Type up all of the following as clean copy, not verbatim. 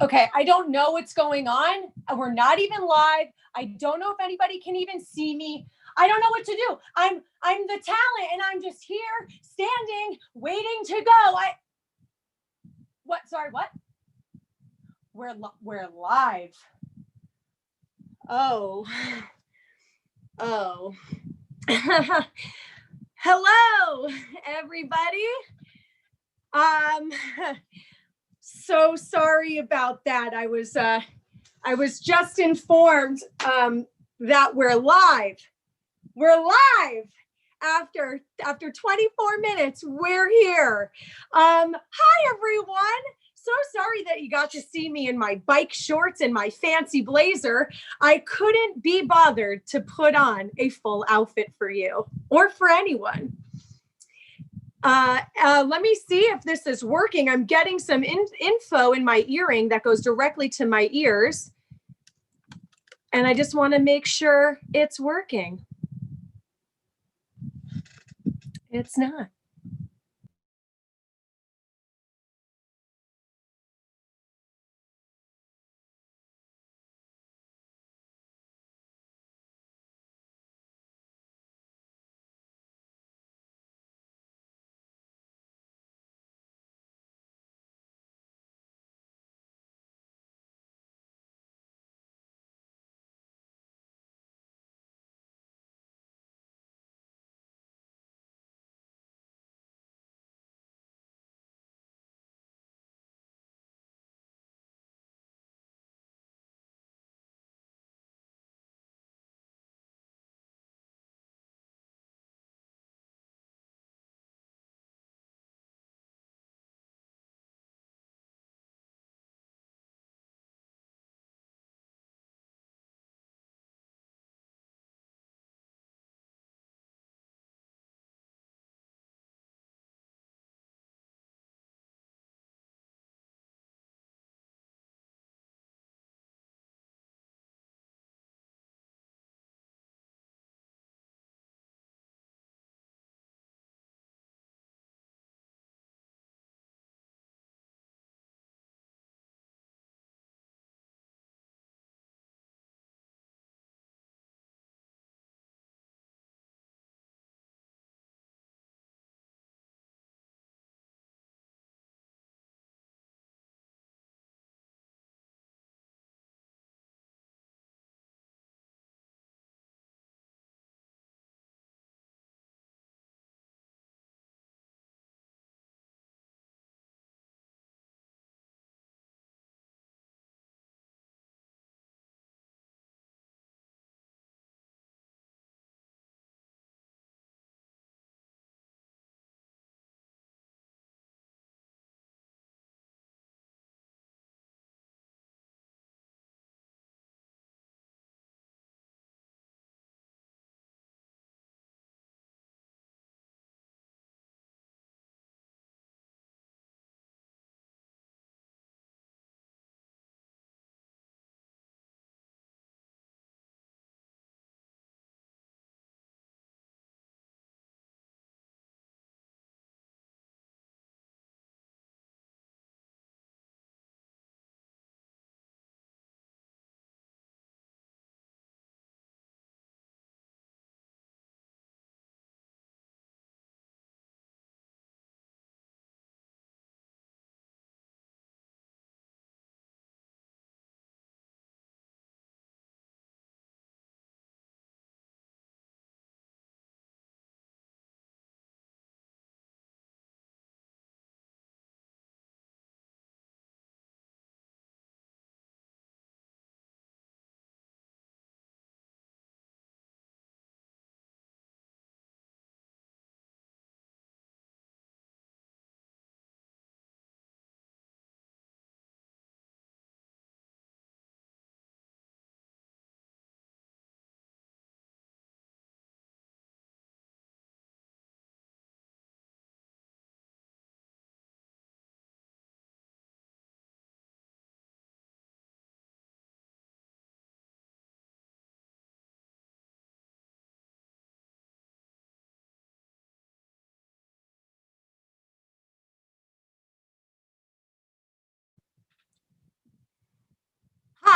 Okay, I don't know what's going on. We're not even live. I don't know if anybody can even see me. I don't know what to do. I'm the talent and I'm just here standing waiting to go. What? Sorry, what? We're live. Oh. Oh. Hello everybody. So sorry about that. I was just informed that we're live. We're live after 24 minutes. We're here. Hi everyone. So sorry that you got to see me in my bike shorts and my fancy blazer. I couldn't be bothered to put on a full outfit for you or for anyone. Let me see if this is working. I'm getting some info in my earring that goes directly to my ears. And I just want to make sure it's working. It's not.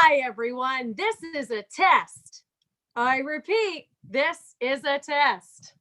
Hi, everyone. This is a test. I repeat, this is a test.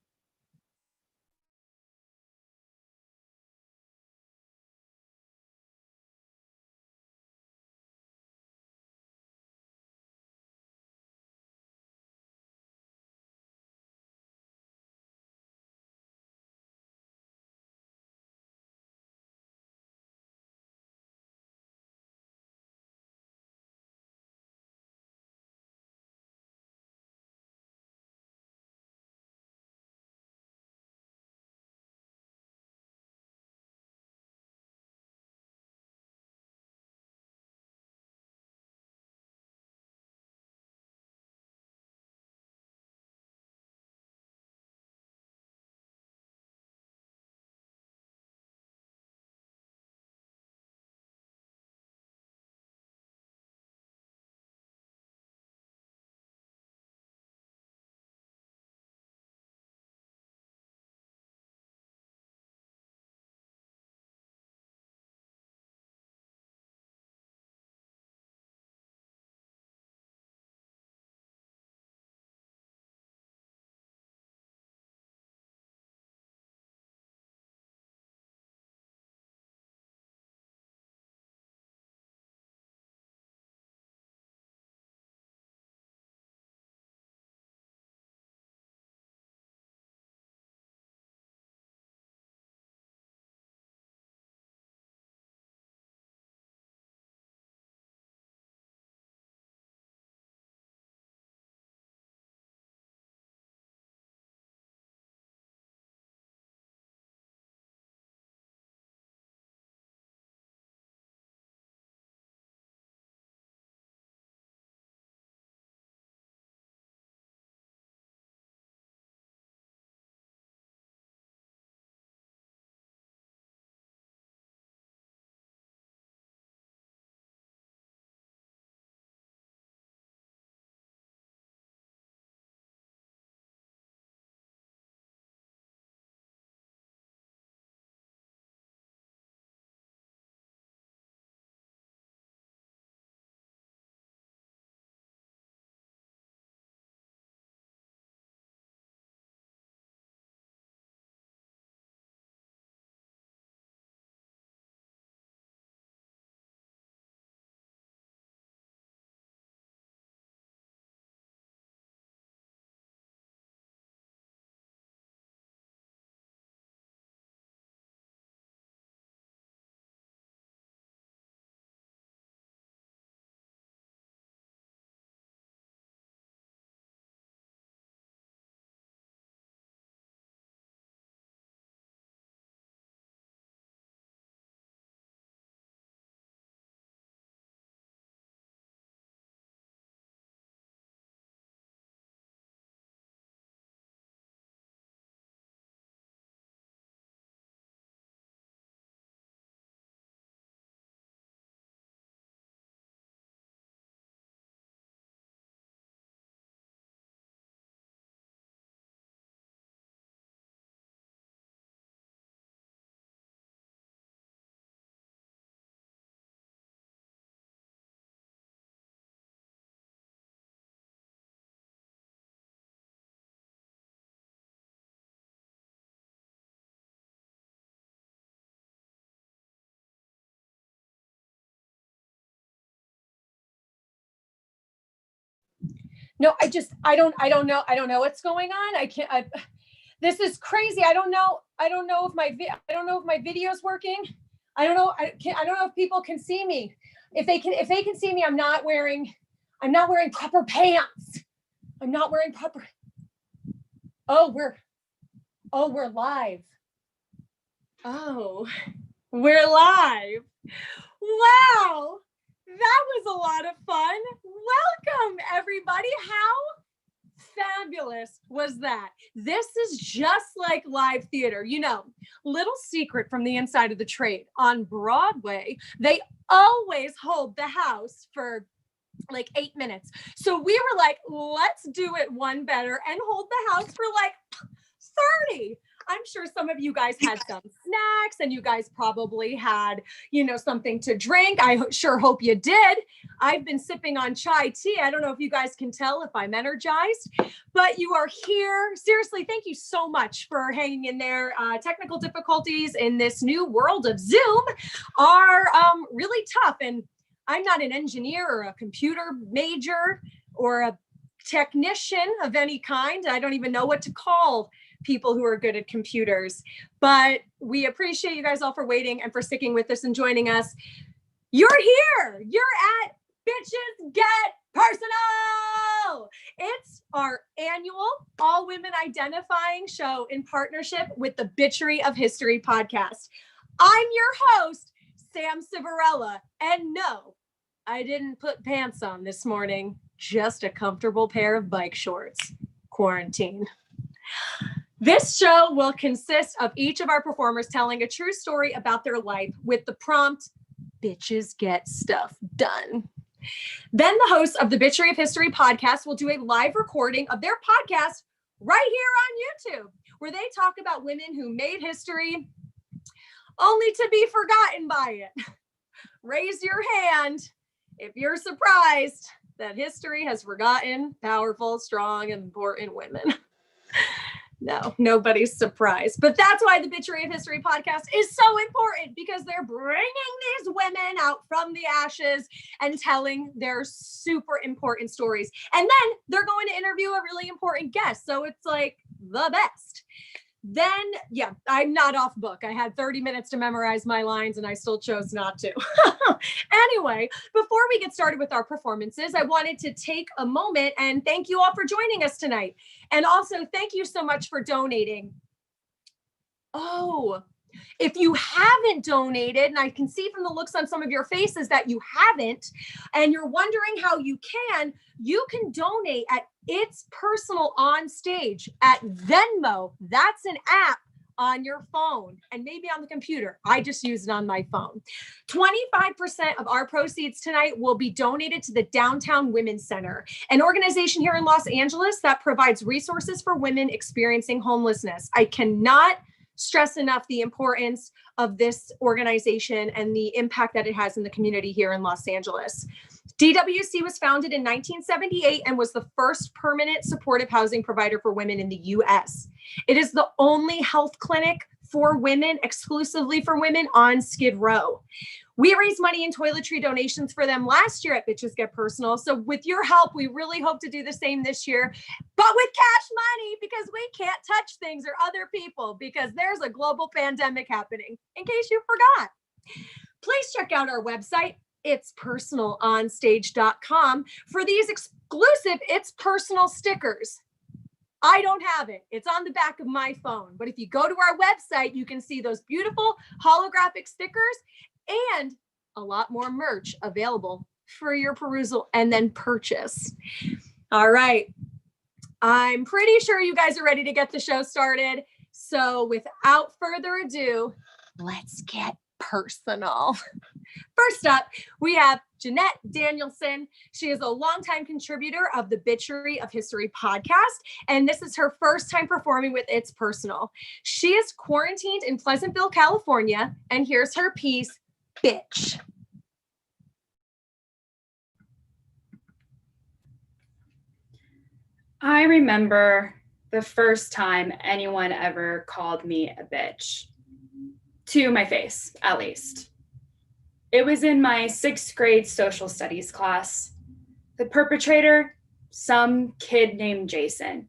No, I don't know what's going on. This is crazy. I don't know if I don't know if my video's working. I don't know if people can see me. If they can see me, I'm not wearing proper pants. I'm not wearing proper. Oh, we're live. Oh, we're live. Wow. That was a lot of fun. Welcome, everybody. How fabulous was that? This is just like live theater. You know, little secret from the inside of the trade. On Broadway, they always hold the house for like 8 minutes. So we were like, let's do it one better and hold the house for like 30. I'm sure some of you guys had some snacks and you guys probably had, something to drink. I sure hope you did. I've been sipping on chai tea. I don't know if you guys can tell if I'm energized, but you are here. Seriously, thank you so much for hanging in there. Technical difficulties in this new world of Zoom are really tough. And I'm not an engineer or a computer major or a technician of any kind. I don't even know what to call people who are good at computers, but we appreciate you guys all for waiting and for sticking with us and joining us. You're here. You're at Bitches Get Personal. It's our annual all women identifying show in partnership with the Bitchery of History podcast. I'm your host, Sam Civarella, and no, I didn't put pants on this morning, just a comfortable pair of bike shorts. Quarantine. This show will consist of each of our performers telling a true story about their life with the prompt, bitches get stuff done. Then the hosts of the Bitchery of History podcast will do a live recording of their podcast right here on YouTube, where they talk about women who made history only to be forgotten by it. Raise your hand if you're surprised that history has forgotten powerful, strong, and important women. No, nobody's surprised. But that's why the Bitchery of History podcast is so important, because they're bringing these women out from the ashes and telling their super important stories. And then they're going to interview a really important guest. So it's like the best. Then, yeah, I'm not off book. I had 30 minutes to memorize my lines and I still chose not to. Anyway, before we get started with our performances, I wanted to take a moment and thank you all for joining us tonight. And also thank you so much for donating. Oh, if you haven't donated, and I can see from the looks on some of your faces that you haven't, and you're wondering how you can donate at It's Personal on Stage at Venmo. That's an app on your phone and maybe on the computer. I just use it on my phone. 25% of our proceeds tonight will be donated to the Downtown Women's Center, an organization here in Los Angeles that provides resources for women experiencing homelessness. I cannot stress enough the importance of this organization and the impact that it has in the community here in Los Angeles. DWC was founded in 1978 and was the first permanent supportive housing provider for women in the US. It is the only health clinic for women, exclusively for women, on Skid Row. We raised money in toiletry donations for them last year at Bitches Get Personal. So with your help, we really hope to do the same this year, but with cash money, because we can't touch things or other people because there's a global pandemic happening, in case you forgot. Please check out our website, itspersonalonstage.com, for these exclusive It's Personal stickers. I don't have it. It's on the back of my phone. But if you go to our website, you can see those beautiful holographic stickers and a lot more merch available for your perusal and then purchase. All right. I'm pretty sure you guys are ready to get the show started. So without further ado, let's get personal. First up, we have Jeanette Danielson. She is a longtime contributor of the Bitchery of History podcast, and this is her first time performing with It's Personal. She is quarantined in Pleasantville, California, and here's her piece, Bitch. I remember the first time anyone ever called me a bitch. To my face, at least. It was in my 6th grade social studies class. The perpetrator, some kid named Jason.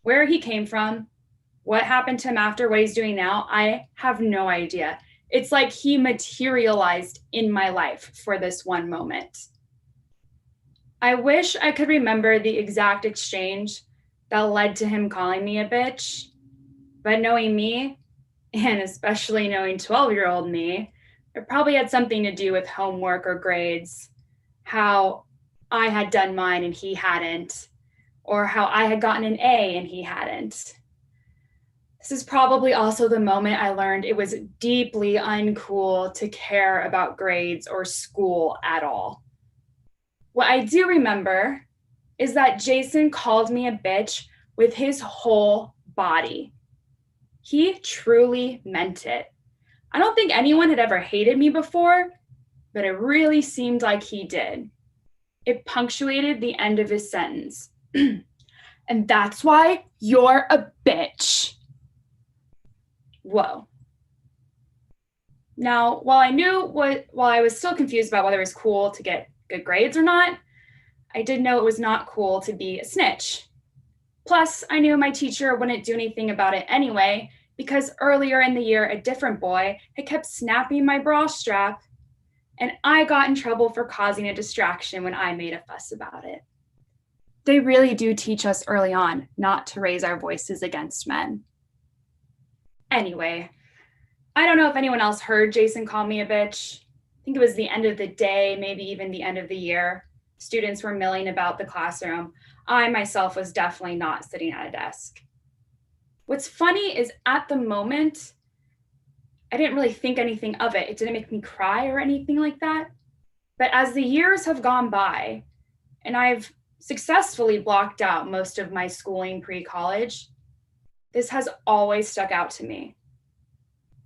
Where he came from, what happened to him after, what he's doing now, I have no idea. It's like he materialized in my life for this one moment. I wish I could remember the exact exchange that led to him calling me a bitch, but knowing me, and especially knowing 12-year-old me, it probably had something to do with homework or grades, how I had done mine and he hadn't, or how I had gotten an A and he hadn't. This is probably also the moment I learned it was deeply uncool to care about grades or school at all. What I do remember is that Jason called me a bitch with his whole body. He truly meant it. I don't think anyone had ever hated me before, but it really seemed like he did. It punctuated the end of his sentence. And that's why you're a bitch. Whoa. Now, while I was still confused about whether it was cool to get good grades or not, I did know it was not cool to be a snitch. Plus, I knew my teacher wouldn't do anything about it anyway, because earlier in the year, a different boy had kept snapping my bra strap, and I got in trouble for causing a distraction when I made a fuss about it. They really do teach us early on not to raise our voices against men. Anyway, I don't know if anyone else heard Jason call me a bitch. I think it was the end of the day, maybe even the end of the year. Students were milling about the classroom. I myself was definitely not sitting at a desk. What's funny is at the moment, I didn't really think anything of it. It didn't make me cry or anything like that. But as the years have gone by, and I've successfully blocked out most of my schooling pre-college, this has always stuck out to me.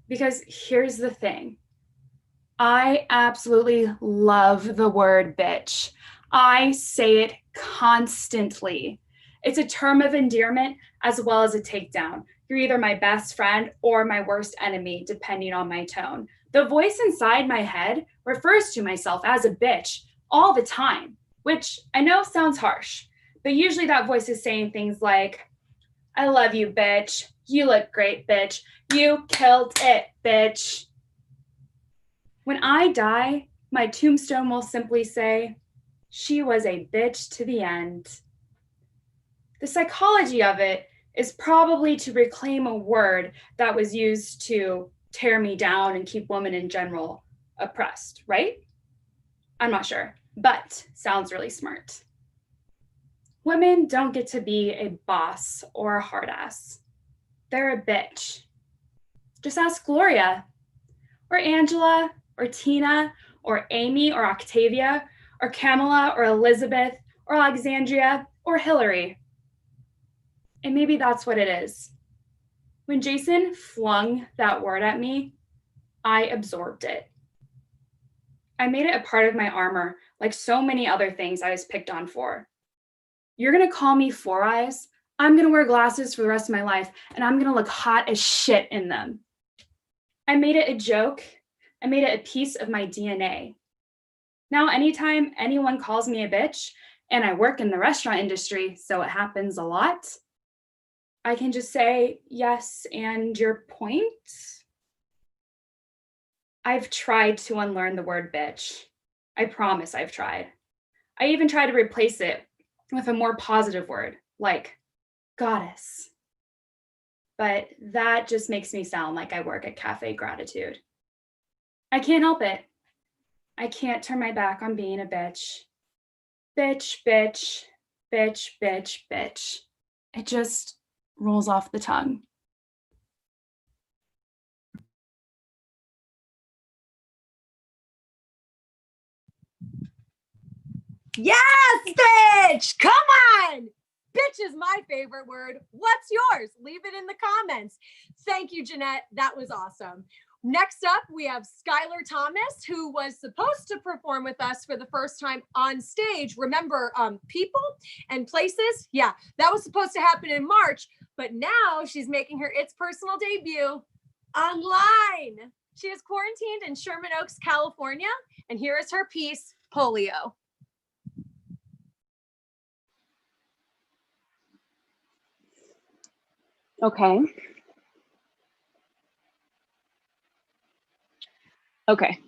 Because here's the thing. I absolutely love the word bitch. I say it constantly. It's a term of endearment as well as a takedown. You're either my best friend or my worst enemy, depending on my tone. The voice inside my head refers to myself as a bitch all the time, which I know sounds harsh, but usually that voice is saying things like, I love you, bitch. You look great, bitch. You killed it, bitch. When I die, my tombstone will simply say, she was a bitch to the end. The psychology of it is probably to reclaim a word that was used to tear me down and keep women in general oppressed, right? I'm not sure, but sounds really smart. Women don't get to be a boss or a hard ass. They're a bitch. Just ask Gloria, or Angela, or Tina, or Amy, or Octavia, or Kamala, or Elizabeth, or Alexandria, or Hillary. And maybe that's what it is. When Jason flung that word at me, I absorbed it. I made it a part of my armor, like so many other things I was picked on for. You're gonna call me Four Eyes, I'm gonna wear glasses for the rest of my life, and I'm gonna look hot as shit in them. I made it a joke. I made it a piece of my DNA. Now, anytime anyone calls me a bitch, and I work in the restaurant industry, so it happens a lot, I can just say, yes, and your point? I've tried to unlearn the word bitch. I promise I've tried. I even tried to replace it with a more positive word, like goddess. But that just makes me sound like I work at Cafe Gratitude. I can't help it. I can't turn my back on being a bitch. Bitch, bitch, bitch, bitch, bitch. It just rolls off the tongue. Yes, bitch! Come on! Bitch is my favorite word. What's yours? Leave it in the comments. Thank you, Jeanette. That was awesome. Next up, we have Skylar Thomas, who was supposed to perform with us for the first time on stage. Remember, People and Places? Yeah, that was supposed to happen in March, but now she's making her It's Personal debut online. She is quarantined in Sherman Oaks, California, and here is her piece, Polio. Okay. Okay.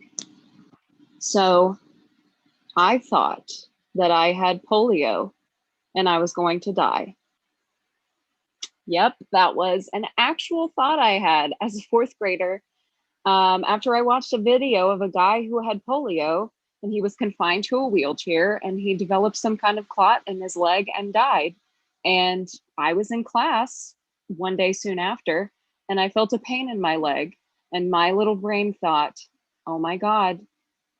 So I thought that I had polio and I was going to die. Yep, that was an actual thought I had as a fourth grader. After I watched a video of a guy who had polio and he was confined to a wheelchair and he developed some kind of clot in his leg and died. And I was in class one day soon after, and I felt a pain in my leg. And my little brain thought, oh my God,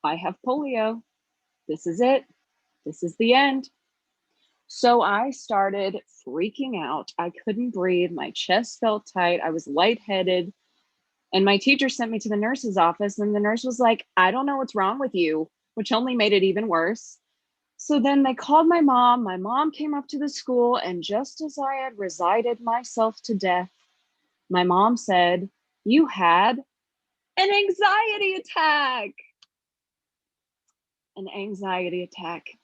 I have polio. This is it. This is the end. So I started freaking out. I couldn't breathe. My chest felt tight. I was lightheaded. And my teacher sent me to the nurse's office, and the nurse was like, I don't know what's wrong with you, which only made it even worse. So then they called my mom. My mom came up to the school, and just as I had resigned myself to death, my mom said, "You had an anxiety attack." An anxiety attack.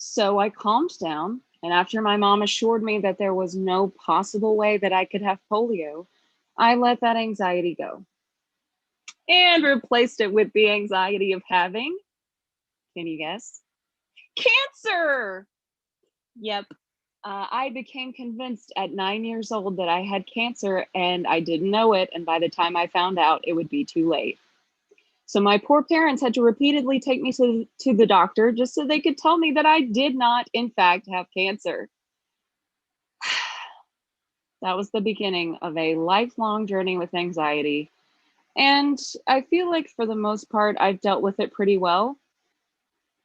So I calmed down, and after my mom assured me that there was no possible way that I could have polio, I let that anxiety go and replaced it with the anxiety of having, can you guess? Cancer. Yep. I became convinced at 9 years old that I had cancer, and I didn't know it. And by the time I found out, it would be too late. So my poor parents had to repeatedly take me to the doctor just so they could tell me that I did not, in fact, have cancer. That was the beginning of a lifelong journey with anxiety. And I feel like for the most part, I've dealt with it pretty well.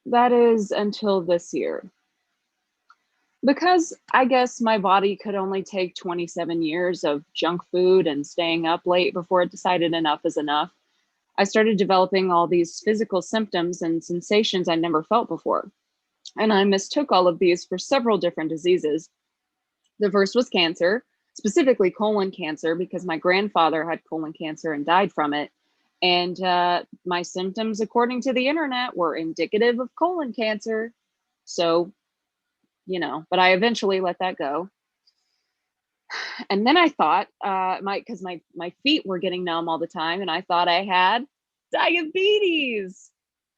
That is until this year. Because I guess my body could only take 27 years of junk food and staying up late before it decided enough is enough, I started developing all these physical symptoms and sensations I never felt before. And I mistook all of these for several different diseases. The first was cancer, specifically colon cancer, because my grandfather had colon cancer and died from it. And my symptoms, according to the internet, were indicative of colon cancer. So, but I eventually let that go. And then I thought, because my feet were getting numb all the time, and I thought I had diabetes.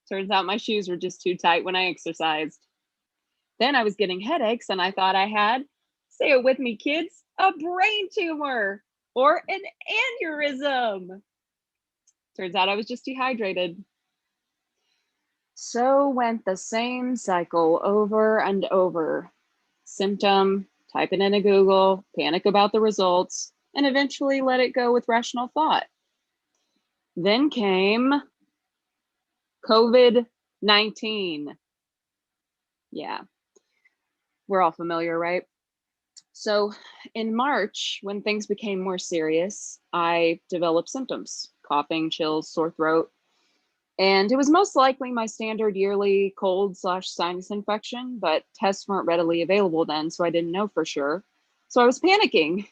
Turns out my shoes were just too tight when I exercised. Then I was getting headaches, and I thought I had, say it with me, kids, a brain tumor or an aneurysm. Turns out I was just dehydrated. So went the same cycle over and over. Symptom, type it into Google, panic about the results, and eventually let it go with rational thought. Then came COVID-19. Yeah, we're all familiar, right? So in March, when things became more serious, I developed symptoms, coughing, chills, sore throat. And it was most likely my standard yearly cold/sinus infection, but tests weren't readily available then, so I didn't know for sure. So I was panicking.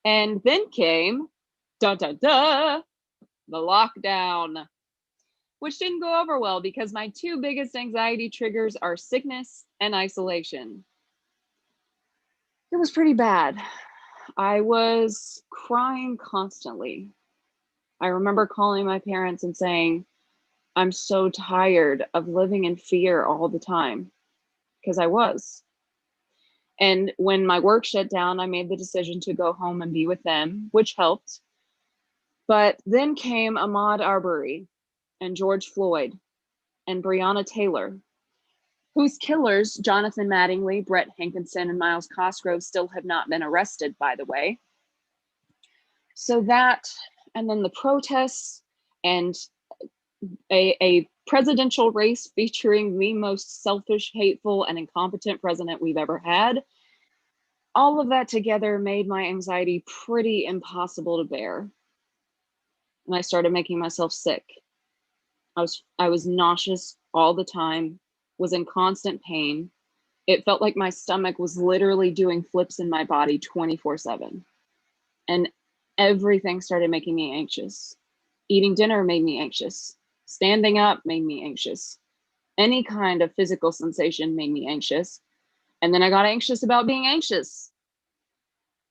And then came, da da da, the lockdown, which didn't go over well because my two biggest anxiety triggers are sickness and isolation. It was pretty bad. I was crying constantly. I remember calling my parents and saying, I'm so tired of living in fear all the time, because I was. And when my work shut down, I made the decision to go home and be with them, which helped. But then came Ahmaud Arbery and George Floyd and Breonna Taylor, whose killers, Jonathan Mattingly, Brett Hankinson, and Miles Cosgrove, still have not been arrested, by the way. So that, and then the protests, and a presidential race featuring the most selfish, hateful, and incompetent president we've ever had. All of that together made my anxiety pretty impossible to bear. And I started making myself sick. I was nauseous all the time, was in constant pain. It felt like my stomach was literally doing flips in my body 24/7. And everything started making me anxious. Eating dinner made me anxious. Standing up made me anxious. Any kind of physical sensation made me anxious. And then I got anxious about being anxious.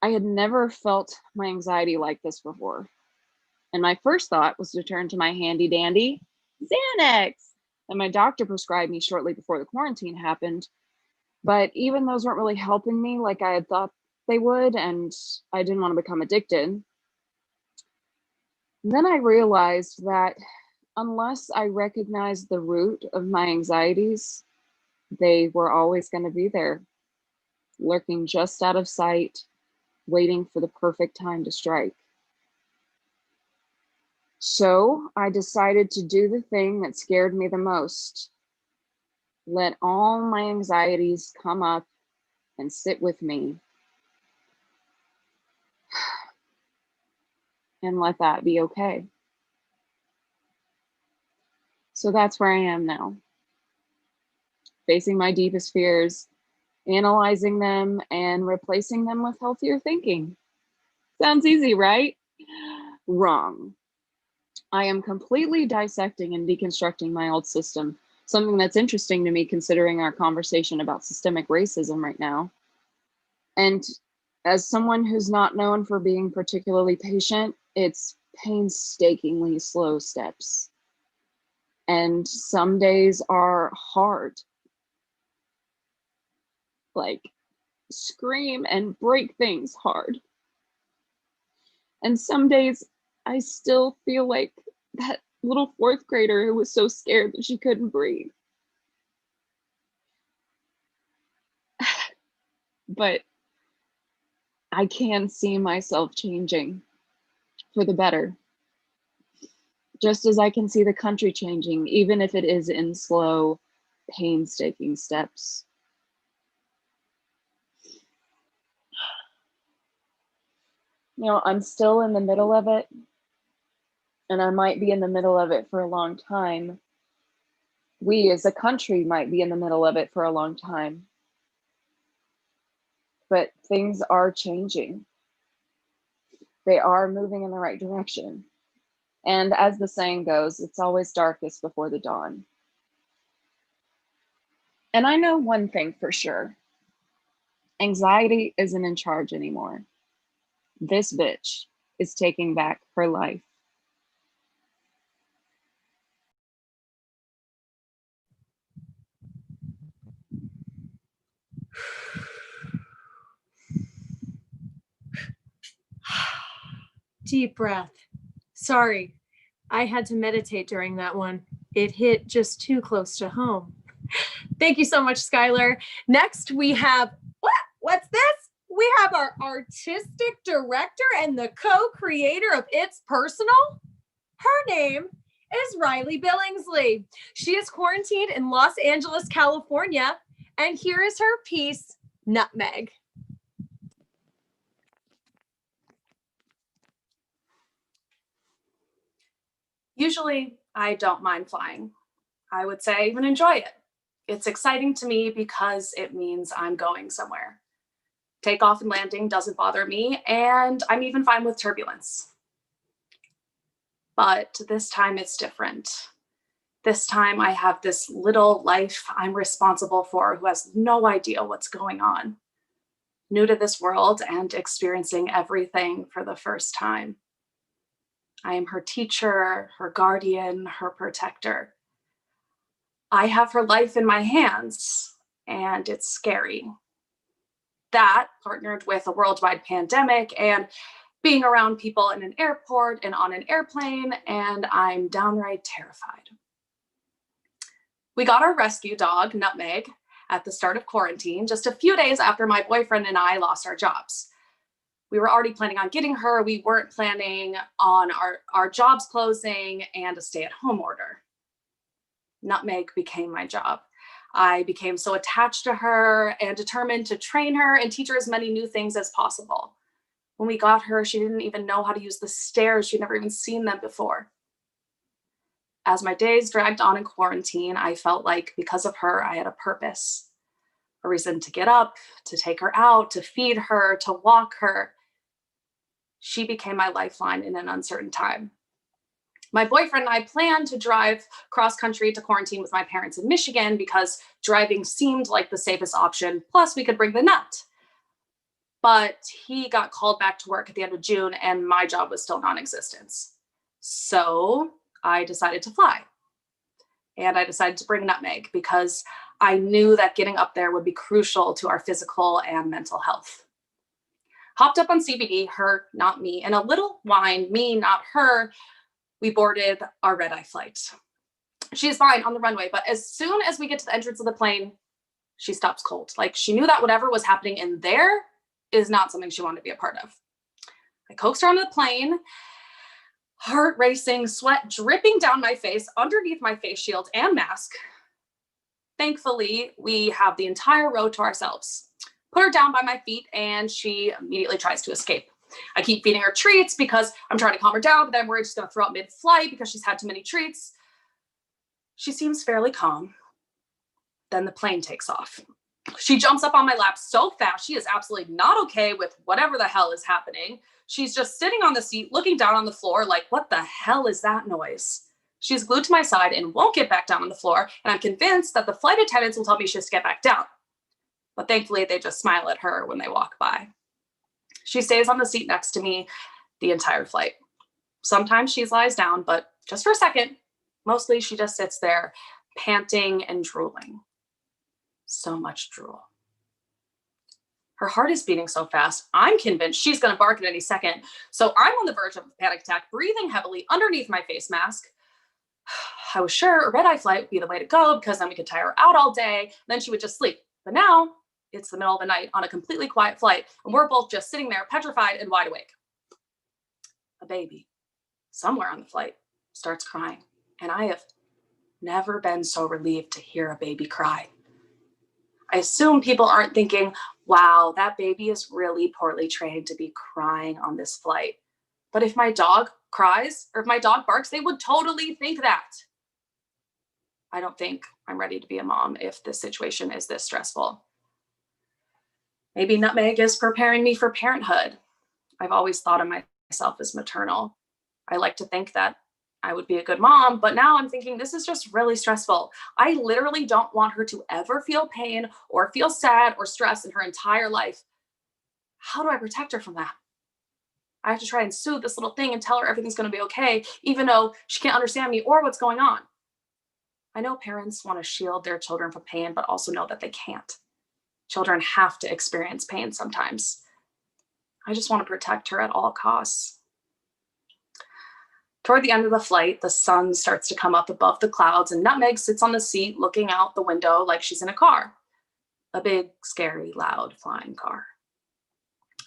I had never felt my anxiety like this before. And my first thought was to turn to my handy dandy Xanax that my doctor prescribed me shortly before the quarantine happened. But even those weren't really helping me like I had thought they would, and I didn't want to become addicted. Then I realized that unless I recognized the root of my anxieties, they were always going to be there, lurking just out of sight, waiting for the perfect time to strike. So I decided to do the thing that scared me the most. let all my anxieties come up and sit with me, and let that be okay. So that's where I am now, facing my deepest fears, analyzing them, and replacing them with healthier thinking. Sounds easy, right? Wrong. I am completely dissecting and deconstructing my old system, something that's interesting to me considering our conversation about systemic racism right now. And as someone who's not known for being particularly patient, it's painstakingly slow steps. And some days are hard. Like, scream and break things hard. And some days I still feel like that little fourth grader who was so scared that she couldn't breathe. But I can see myself changing for the better. Just as I can see the country changing, even if it is in slow, painstaking steps. You know, I'm still in the middle of it, and I might be in the middle of it for a long time. We as a country might be in the middle of it for a long time. But things are changing. They are moving in the right direction. And as the saying goes, it's always darkest before the dawn. And I know one thing for sure. Anxiety isn't in charge anymore. This bitch is taking back her life. Deep breath. Sorry, I had to meditate during that one. It hit just too close to home. Thank you so much, Skylar. Next, we have, what's this? We have our artistic director and the co-creator of It's Personal. Her name is Riley Billingsley. She is quarantined in Los Angeles, California, and here is her piece, Nutmeg. Usually, I don't mind flying. I would say I even enjoy it. It's exciting to me because it means I'm going somewhere. Takeoff and landing doesn't bother me, and I'm even fine with turbulence. But this time it's different. This time I have this little life I'm responsible for who has no idea what's going on. New to this world and experiencing everything for the first time. I am her teacher, her guardian, her protector. I have her life in my hands, and it's scary. That, partnered with a worldwide pandemic and being around people in an airport and on an airplane, and I'm downright terrified. We got our rescue dog, Nutmeg, at the start of quarantine, just a few days after my boyfriend and I lost our jobs. We were already planning on getting her. We weren't planning on our jobs closing and a stay-at-home order. Nutmeg became my job. I became so attached to her and determined to train her and teach her as many new things as possible. When we got her, she didn't even know how to use the stairs. She'd never even seen them before. As my days dragged on in quarantine, I felt like because of her, I had a purpose, a reason to get up, to take her out, to feed her, to walk her. She became my lifeline in an uncertain time. My boyfriend and I planned to drive cross country to quarantine with my parents in Michigan because driving seemed like the safest option. Plus, we could bring the nut. But he got called back to work at the end of June and my job was still non-existent. So I decided to fly. And I decided to bring Nutmeg because I knew that getting up there would be crucial to our physical and mental health. Hopped up on CBD, her, not me, and a little wine, me, not her, we boarded our red-eye flight. She's fine on the runway, but as soon as we get to the entrance of the plane, she stops cold. Like she knew that whatever was happening in there is not something she wanted to be a part of. I coaxed her onto the plane, heart racing, sweat dripping down my face, underneath my face shield and mask. Thankfully, we have the entire row to ourselves. Put her down by my feet and she immediately tries to escape. I keep feeding her treats because I'm trying to calm her down, but then I'm worried she's gonna throw up mid-flight because she's had too many treats. She seems fairly calm. Then the plane takes off. She jumps up on my lap so fast, she is absolutely not okay with whatever the hell is happening. She's just sitting on the seat, looking down on the floor like, what the hell is that noise? She's glued to my side and won't get back down on the floor, and I'm convinced that the flight attendants will tell me she has to get back down. But thankfully, they just smile at her when they walk by. She stays on the seat next to me the entire flight. Sometimes she lies down, but just for a second. Mostly she just sits there, panting and drooling. So much drool. Her heart is beating so fast, I'm convinced she's going to bark at any second. So I'm on the verge of a panic attack, breathing heavily underneath my face mask. I was sure a red-eye flight would be the way to go because then we could tire her out all day, and then she would just sleep. But now it's the middle of the night on a completely quiet flight, and we're both just sitting there petrified and wide awake. A baby, somewhere on the flight, starts crying, and I have never been so relieved to hear a baby cry. I assume people aren't thinking, wow, that baby is really poorly trained to be crying on this flight. But if my dog cries or if my dog barks, they would totally think that. I don't think I'm ready to be a mom if this situation is this stressful. Maybe Nutmeg is preparing me for parenthood. I've always thought of myself as maternal. I like to think that I would be a good mom, but now I'm thinking this is just really stressful. I literally don't want her to ever feel pain or feel sad or stress in her entire life. How do I protect her from that? I have to try and soothe this little thing and tell her everything's going to be okay, even though she can't understand me or what's going on. I know parents want to shield their children from pain, but also know that they can't. Children have to experience pain sometimes. I just want to protect her at all costs. Toward the end of the flight, the sun starts to come up above the clouds and Nutmeg sits on the seat looking out the window like she's in a car. A big, scary, loud flying car.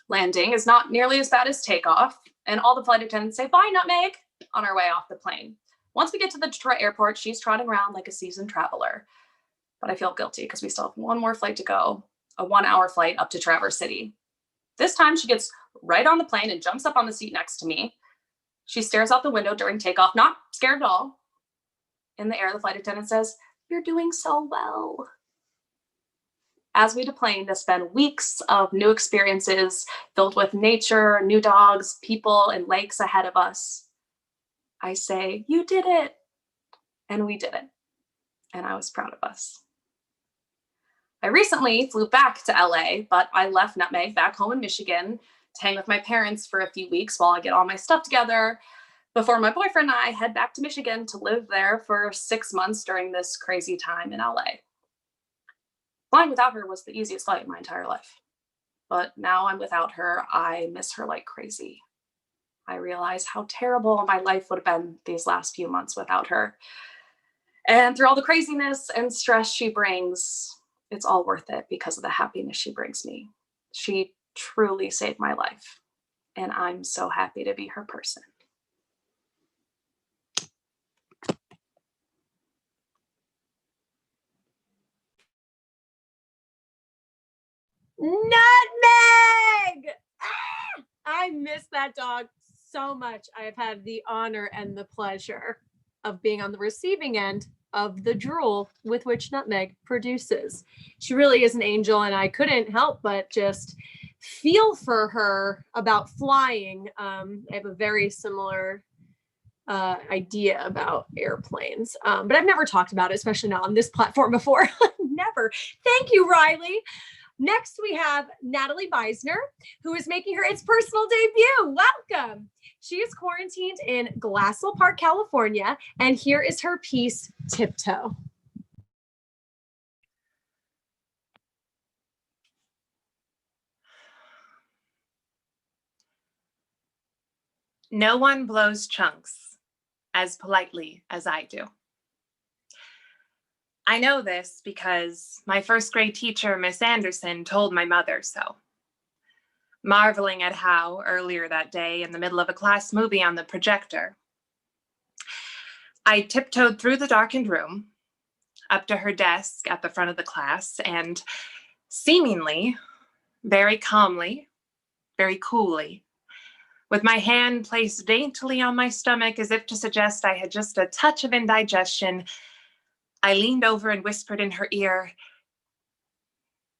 Landing is not nearly as bad as takeoff, and all the flight attendants say, "Bye, Nutmeg," on our way off the plane. Once we get to the Detroit airport, she's trotting around like a seasoned traveler. But I feel guilty because we still have one more flight to go, a 1-hour flight up to Traverse City. This time she gets right on the plane and jumps up on the seat next to me. She stares out the window during takeoff, not scared at all. In the air, the flight attendant says, "You're doing so well." As we deplane to spend weeks of new experiences filled with nature, new dogs, people, and lakes ahead of us, I say, "You did it." And we did it. And I was proud of us. I recently flew back to LA, but I left Nutmeg back home in Michigan to hang with my parents for a few weeks while I get all my stuff together before my boyfriend and I head back to Michigan to live there for 6 months during this crazy time in LA. Flying without her was the easiest flight in my entire life. But now I'm without her, I miss her like crazy. I realize how terrible my life would have been these last few months without her. And through all the craziness and stress she brings, it's all worth it because of the happiness she brings me. She truly saved my life, and I'm so happy to be her person. Nutmeg! Ah! I miss that dog so much. I have had the honor and the pleasure of being on the receiving end of the drool with which Nutmeg produces. She really is an angel, and I couldn't help but just feel for her about flying. I have a very similar idea about airplanes, but I've never talked about it, especially not on this platform before. Never. Thank you, Riley. Next, we have Natalie Beisner, who is making her its personal debut. Welcome. She is quarantined in Glassell Park, California, and here is her piece, Tiptoe. No one blows chunks as politely as I do. I know this because my first grade teacher, Miss Anderson, told my mother so. Marveling at how, earlier that day, in the middle of a class movie on the projector, I tiptoed through the darkened room. up to her desk at the front of the class and seemingly very calmly, very coolly, with my hand placed daintily on my stomach as if to suggest I had just a touch of indigestion, I leaned over and whispered in her ear,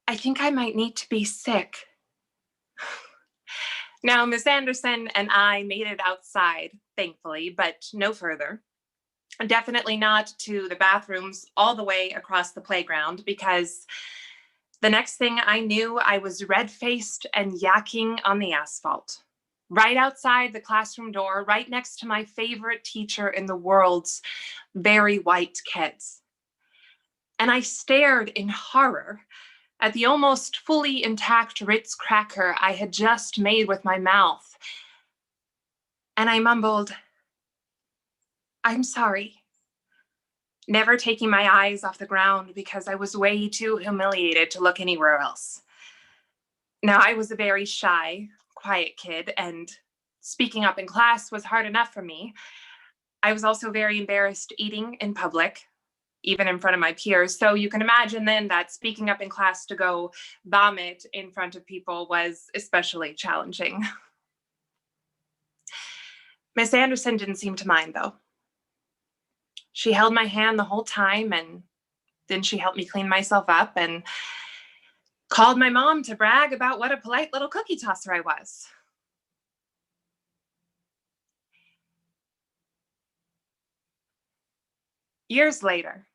"I think I might need to be sick." Now, Miss Anderson and I made it outside, thankfully, but no further. Definitely not to the bathrooms all the way across the playground, because the next thing I knew, I was red-faced and yakking on the asphalt, right outside the classroom door, right next to my favorite teacher in the world's very white kids. And I stared in horror at the almost fully intact Ritz cracker I had just made with my mouth. And I mumbled, "I'm sorry," never taking my eyes off the ground because I was way too humiliated to look anywhere else. Now, I was a very shy, quiet kid, and speaking up in class was hard enough for me. I was also very embarrassed eating in public, even in front of my peers. So you can imagine then that speaking up in class to go vomit in front of people was especially challenging. Miss Anderson didn't seem to mind, though. She held my hand the whole time, and then she helped me clean myself up and called my mom to brag about what a polite little cookie tosser I was. Years later,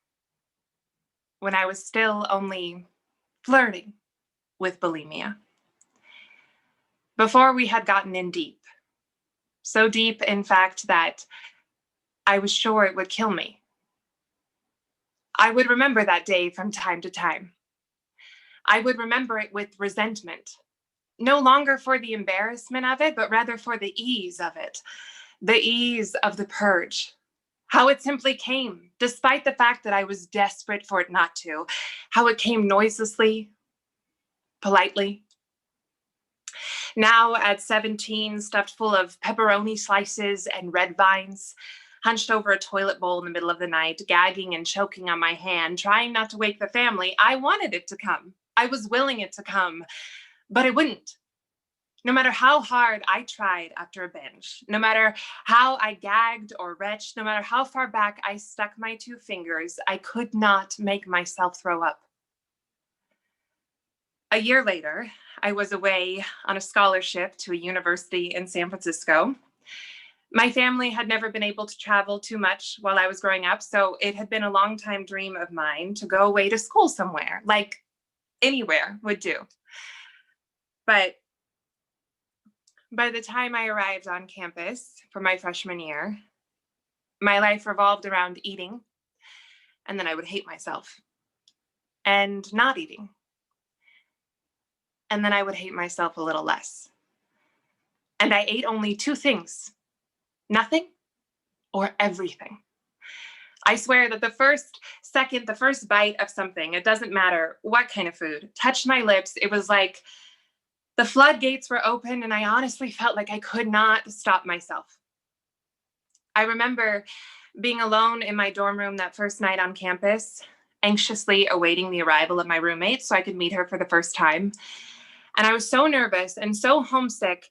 when I was still only flirting with bulimia, before we had gotten in deep, so deep, in fact, that I was sure it would kill me, I would remember that day from time to time. I would remember it with resentment, no longer for the embarrassment of it, but rather for the ease of it, the ease of the purge. How it simply came, despite the fact that I was desperate for it not to, how it came noiselessly, politely. Now at 17, stuffed full of pepperoni slices and red vines, hunched over a toilet bowl in the middle of the night, gagging and choking on my hand, trying not to wake the family, I wanted it to come. I was willing it to come, but it wouldn't. No matter how hard I tried after a binge, no matter how I gagged or retched, no matter how far back I stuck my 2 fingers, I could not make myself throw up. A year later, I was away on a scholarship to a university in San Francisco. My family had never been able to travel too much while I was growing up, so it had been a long-time dream of mine to go away to school somewhere, like anywhere would do. But by the time I arrived on campus for my freshman year, my life revolved around eating, and then I would hate myself, and not eating, and then I would hate myself a little less. And I ate only 2 things, nothing or everything. I swear that the first bite of something, it doesn't matter what kind of food, touched my lips, it was like the floodgates were open, and I honestly felt like I could not stop myself. I remember being alone in my dorm room that first night on campus, anxiously awaiting the arrival of my roommate so I could meet her for the first time. And I was so nervous and so homesick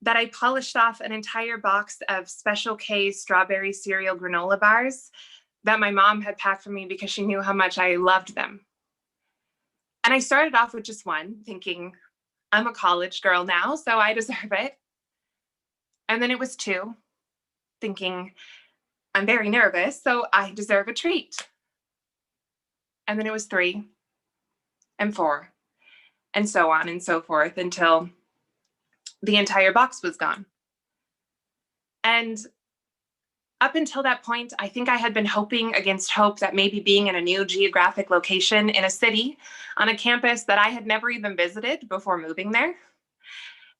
that I polished off an entire box of Special K strawberry cereal granola bars that my mom had packed for me because she knew how much I loved them. And I started off with just one, thinking, I'm a college girl now, so I deserve it. And then it was 2, thinking, I'm very nervous, so I deserve a treat. And then it was 3 and 4 and so on and so forth until the entire box was gone. And up until that point, I think I had been hoping against hope that maybe being in a new geographic location in a city on a campus that I had never even visited before moving there,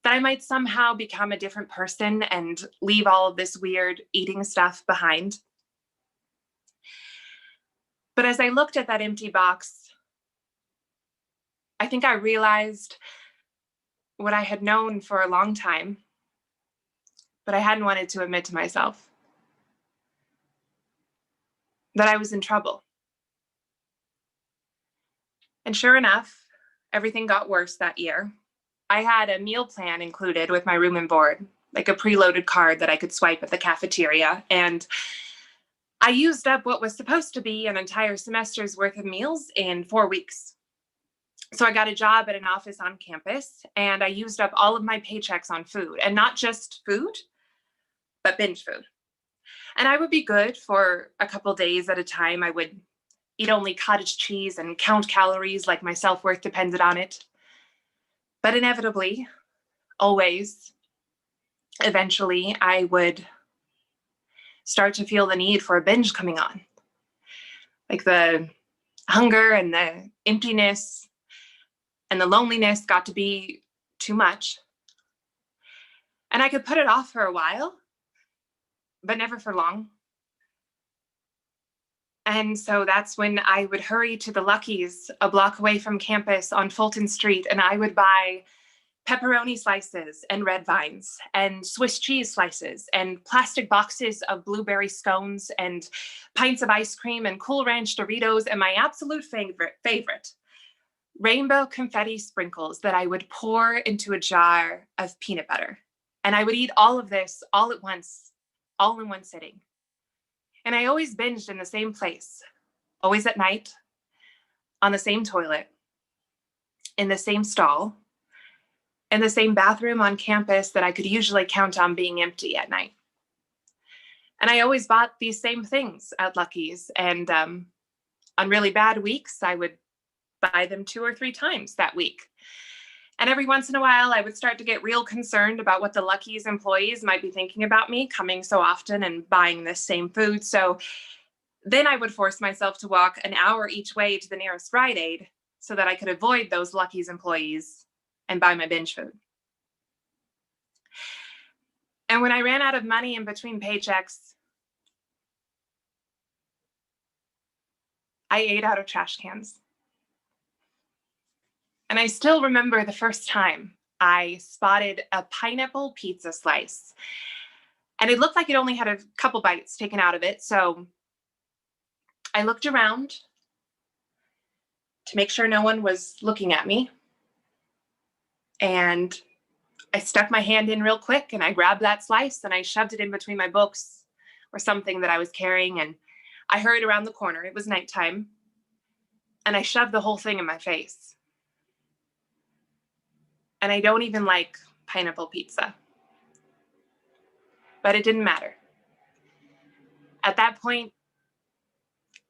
that I might somehow become a different person and leave all of this weird eating stuff behind. But as I looked at that empty box, I think I realized what I had known for a long time, but I hadn't wanted to admit to myself. That I was in trouble. And sure enough, everything got worse that year. I had a meal plan included with my room and board, like a preloaded card that I could swipe at the cafeteria. And I used up what was supposed to be an entire semester's worth of meals in 4 weeks. So I got a job at an office on campus, and I used up all of my paychecks on food, and not just food, but binge food. And I would be good for a couple days at a time. I would eat only cottage cheese and count calories like my self-worth depended on it. But inevitably, always, eventually, I would start to feel the need for a binge coming on. Like the hunger and the emptiness and the loneliness got to be too much. And I could put it off for a while, but never for long. And so that's when I would hurry to the Lucky's a block away from campus on Fulton Street, and I would buy pepperoni slices and red vines and Swiss cheese slices and plastic boxes of blueberry scones and pints of ice cream and Cool Ranch Doritos and my absolute favorite, rainbow confetti sprinkles that I would pour into a jar of peanut butter. And I would eat all of this all at once, all in one sitting. And I always binged in the same place, always at night, on the same toilet, in the same stall, in the same bathroom on campus that I could usually count on being empty at night. And I always bought these same things at Lucky's. And on really bad weeks, I would buy them 2 or 3 times that week. And every once in a while, I would start to get real concerned about what the Lucky's employees might be thinking about me coming so often and buying this same food. So then I would force myself to walk an hour each way to the nearest Rite Aid so that I could avoid those Lucky's employees and buy my binge food. And when I ran out of money in between paychecks, I ate out of trash cans. And I still remember the first time I spotted a pineapple pizza slice. And it looked like it only had a couple bites taken out of it. So I looked around to make sure no one was looking at me. And I stuck my hand in real quick and I grabbed that slice and I shoved it in between my books or something that I was carrying. And I hurried around the corner. It was nighttime. And I shoved the whole thing in my face. And I don't even like pineapple pizza. But it didn't matter. At that point,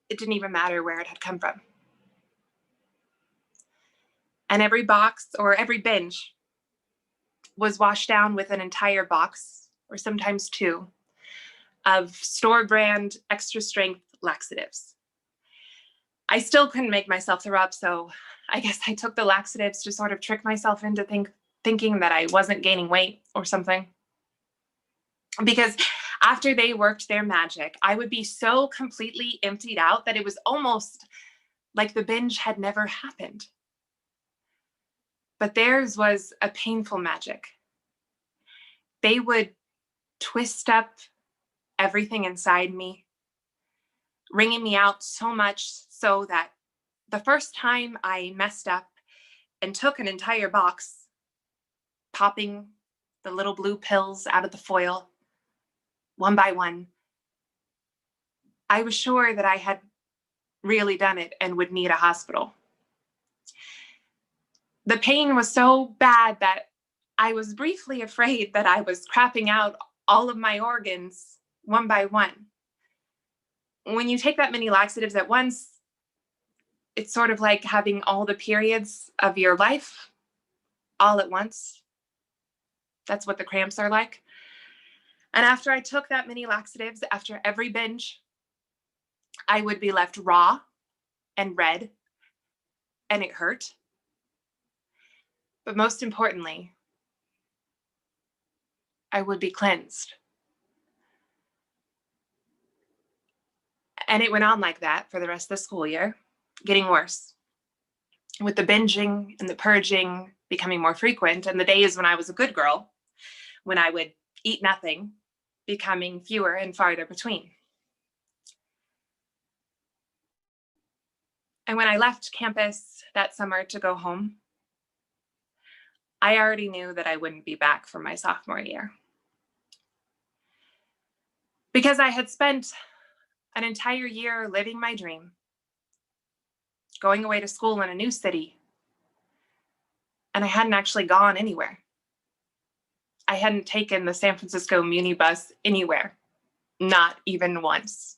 it didn't even matter where it had come from. And every box or every binge was washed down with an entire box, or sometimes 2, of store brand extra strength laxatives. I still couldn't make myself throw up, so I guess I took the laxatives to sort of trick myself into thinking that I wasn't gaining weight or something. Because after they worked their magic, I would be so completely emptied out that it was almost like the binge had never happened. But theirs was a painful magic. They would twist up everything inside me, wringing me out so much so that the first time I messed up and took an entire box, popping the little blue pills out of the foil, one by one, I was sure that I had really done it and would need a hospital. The pain was so bad that I was briefly afraid that I was crapping out all of my organs one by one. When you take that many laxatives at once, it's sort of like having all the periods of your life all at once. That's what the cramps are like. And after I took that many laxatives, after every binge, I would be left raw and red, and it hurt. But most importantly, I would be cleansed. And it went on like that for the rest of the school year, getting worse, with the binging and the purging becoming more frequent, and the days when I was a good girl, when I would eat nothing, becoming fewer and farther between. And when I left campus that summer to go home, I already knew that I wouldn't be back for my sophomore year. Because I had spent an entire year living my dream, going away to school in a new city, and I hadn't actually gone anywhere. I hadn't taken the San Francisco Muni Bus anywhere, not even once.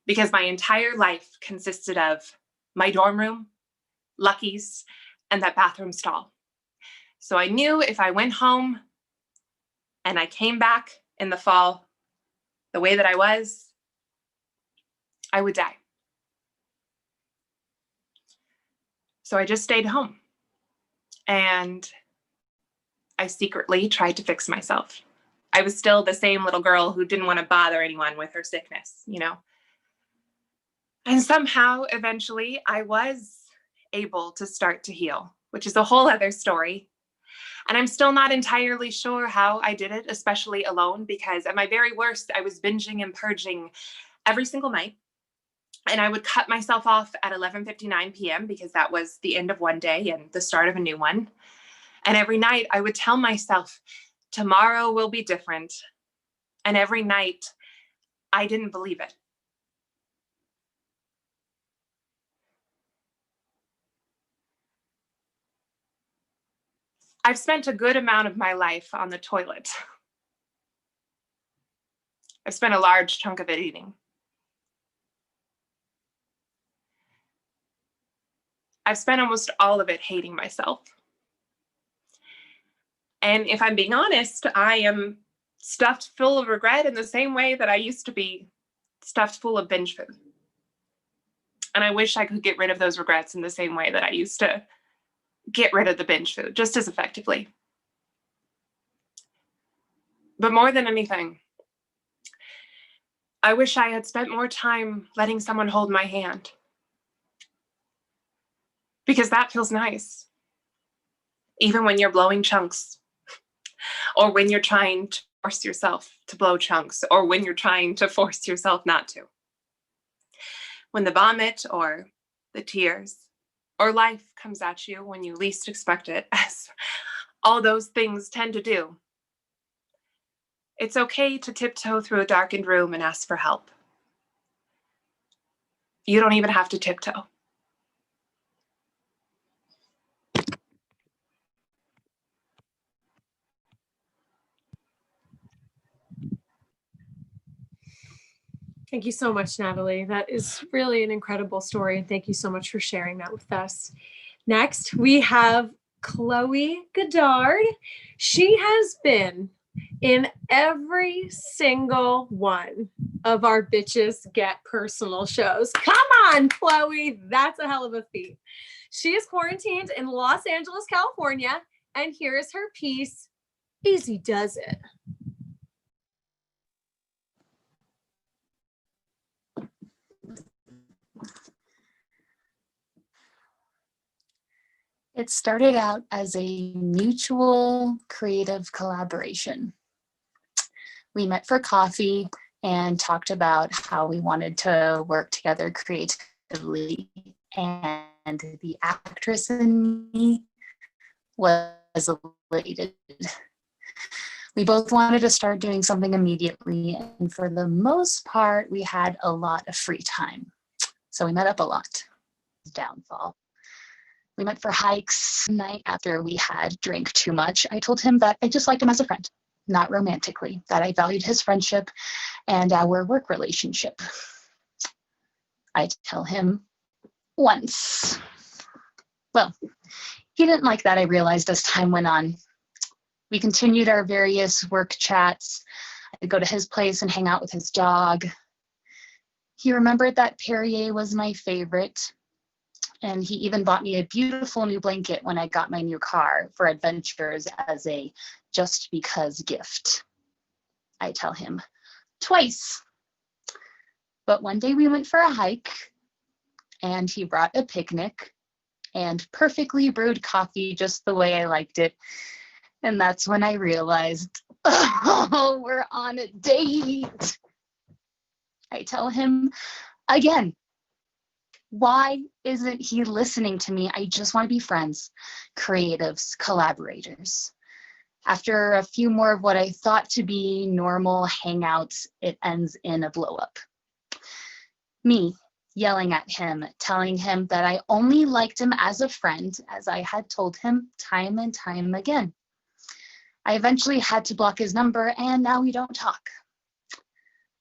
Because my entire life consisted of my dorm room, Lucky's, and that bathroom stall. So I knew if I went home and I came back in the fall the way that I was, I would die. So I just stayed home. And I secretly tried to fix myself. I was still the same little girl who didn't want to bother anyone with her sickness, you know? And somehow, eventually, I was able to start to heal, which is a whole other story. And I'm still not entirely sure how I did it, especially alone, because at my very worst, I was binging and purging every single night. And I would cut myself off at 11:59 p.m. because that was the end of one day and the start of a new one. And every night I would tell myself, tomorrow will be different. And every night I didn't believe it. I've spent a good amount of my life on the toilet. I've spent a large chunk of it eating. I've spent almost all of it hating myself. And if I'm being honest, I am stuffed full of regret in the same way that I used to be stuffed full of binge food. And I wish I could get rid of those regrets in the same way that I used to get rid of the binge food, just as effectively. But more than anything, I wish I had spent more time letting someone hold my hand. Because that feels nice. Even when you're blowing chunks, or when you're trying to force yourself to blow chunks, or when you're trying to force yourself not to. When the vomit or the tears or life comes at you when you least expect it, as all those things tend to do, it's okay to tiptoe through a darkened room and ask for help. You don't even have to tiptoe. Thank you so much, Natalie. That is really an incredible story. And thank you so much for sharing that with us. Next, we have Chloe Goddard. She has been in every single one of our Bitches Get Personal shows. Come on, Chloe. That's a hell of a feat. She is quarantined in Los Angeles, California. And here is her piece, Easy Does It. It started out as a mutual creative collaboration. We met for coffee and talked about how we wanted to work together creatively. And the actress in me was elated. We both wanted to start doing something immediately. And for the most part, we had a lot of free time. So we met up a lot. Downfall. We went for hikes. Night after we had drank too much, I told him that I just liked him as a friend, not romantically, that I valued his friendship and our work relationship. I tell him once. Well, he didn't like that, I realized as time went on. We continued our various work chats. I'd go to his place and hang out with his dog. He remembered that Perrier was my favorite. And he even bought me a beautiful new blanket when I got my new car for adventures as a just because gift. I tell him twice. But one day we went for a hike and he brought a picnic and perfectly brewed coffee just the way I liked it. And that's when I realized, oh, we're on a date. I tell him again. Why isn't he listening to me? I just want to be friends, creatives, collaborators. After a few more of what I thought to be normal hangouts, it ends in a blow up. Me yelling at him, telling him that I only liked him as a friend, as I had told him time and time again. I eventually had to block his number, and now we don't talk.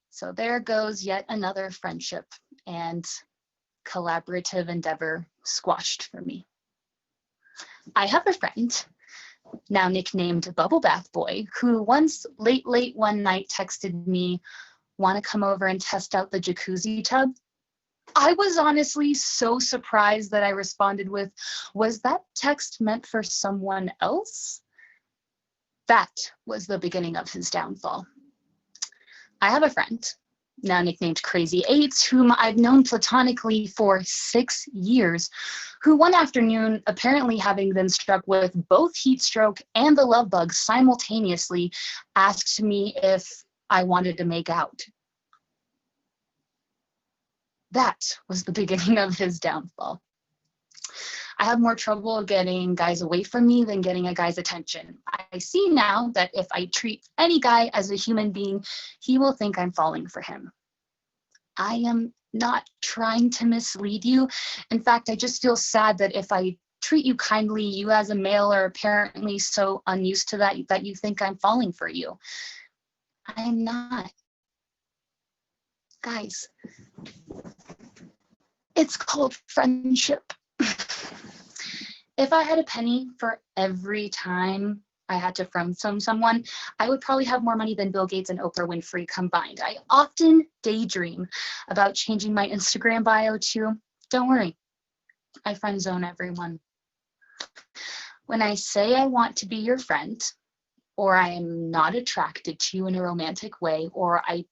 So there goes yet another friendship and collaborative endeavor squashed for me. I have a friend, now nicknamed Bubble Bath Boy, who once late one night texted me, "Want to come over and test out the jacuzzi tub?" I was honestly so surprised that I responded with, "Was that text meant for someone else?" That was the beginning of his downfall. I have a friend, now nicknamed Crazy Eights, whom I've known platonically for 6 years, who one afternoon, apparently having been struck with both heat stroke and the love bug simultaneously, asked me if I wanted to make out. That was the beginning of his downfall. I have more trouble getting guys away from me than getting a guy's attention. I see now that if I treat any guy as a human being, he will think I'm falling for him. I am not trying to mislead you. In fact, I just feel sad that if I treat you kindly, you as a male are apparently so unused to that that you think I'm falling for you. I'm not. Guys, it's called friendship. If I had a penny for every time I had to friend someone, I would probably have more money than Bill Gates and Oprah Winfrey combined. I often daydream about changing my Instagram bio to, "Don't worry, I friend zone everyone." When I say I want to be your friend, or I am not attracted to you in a romantic way, or I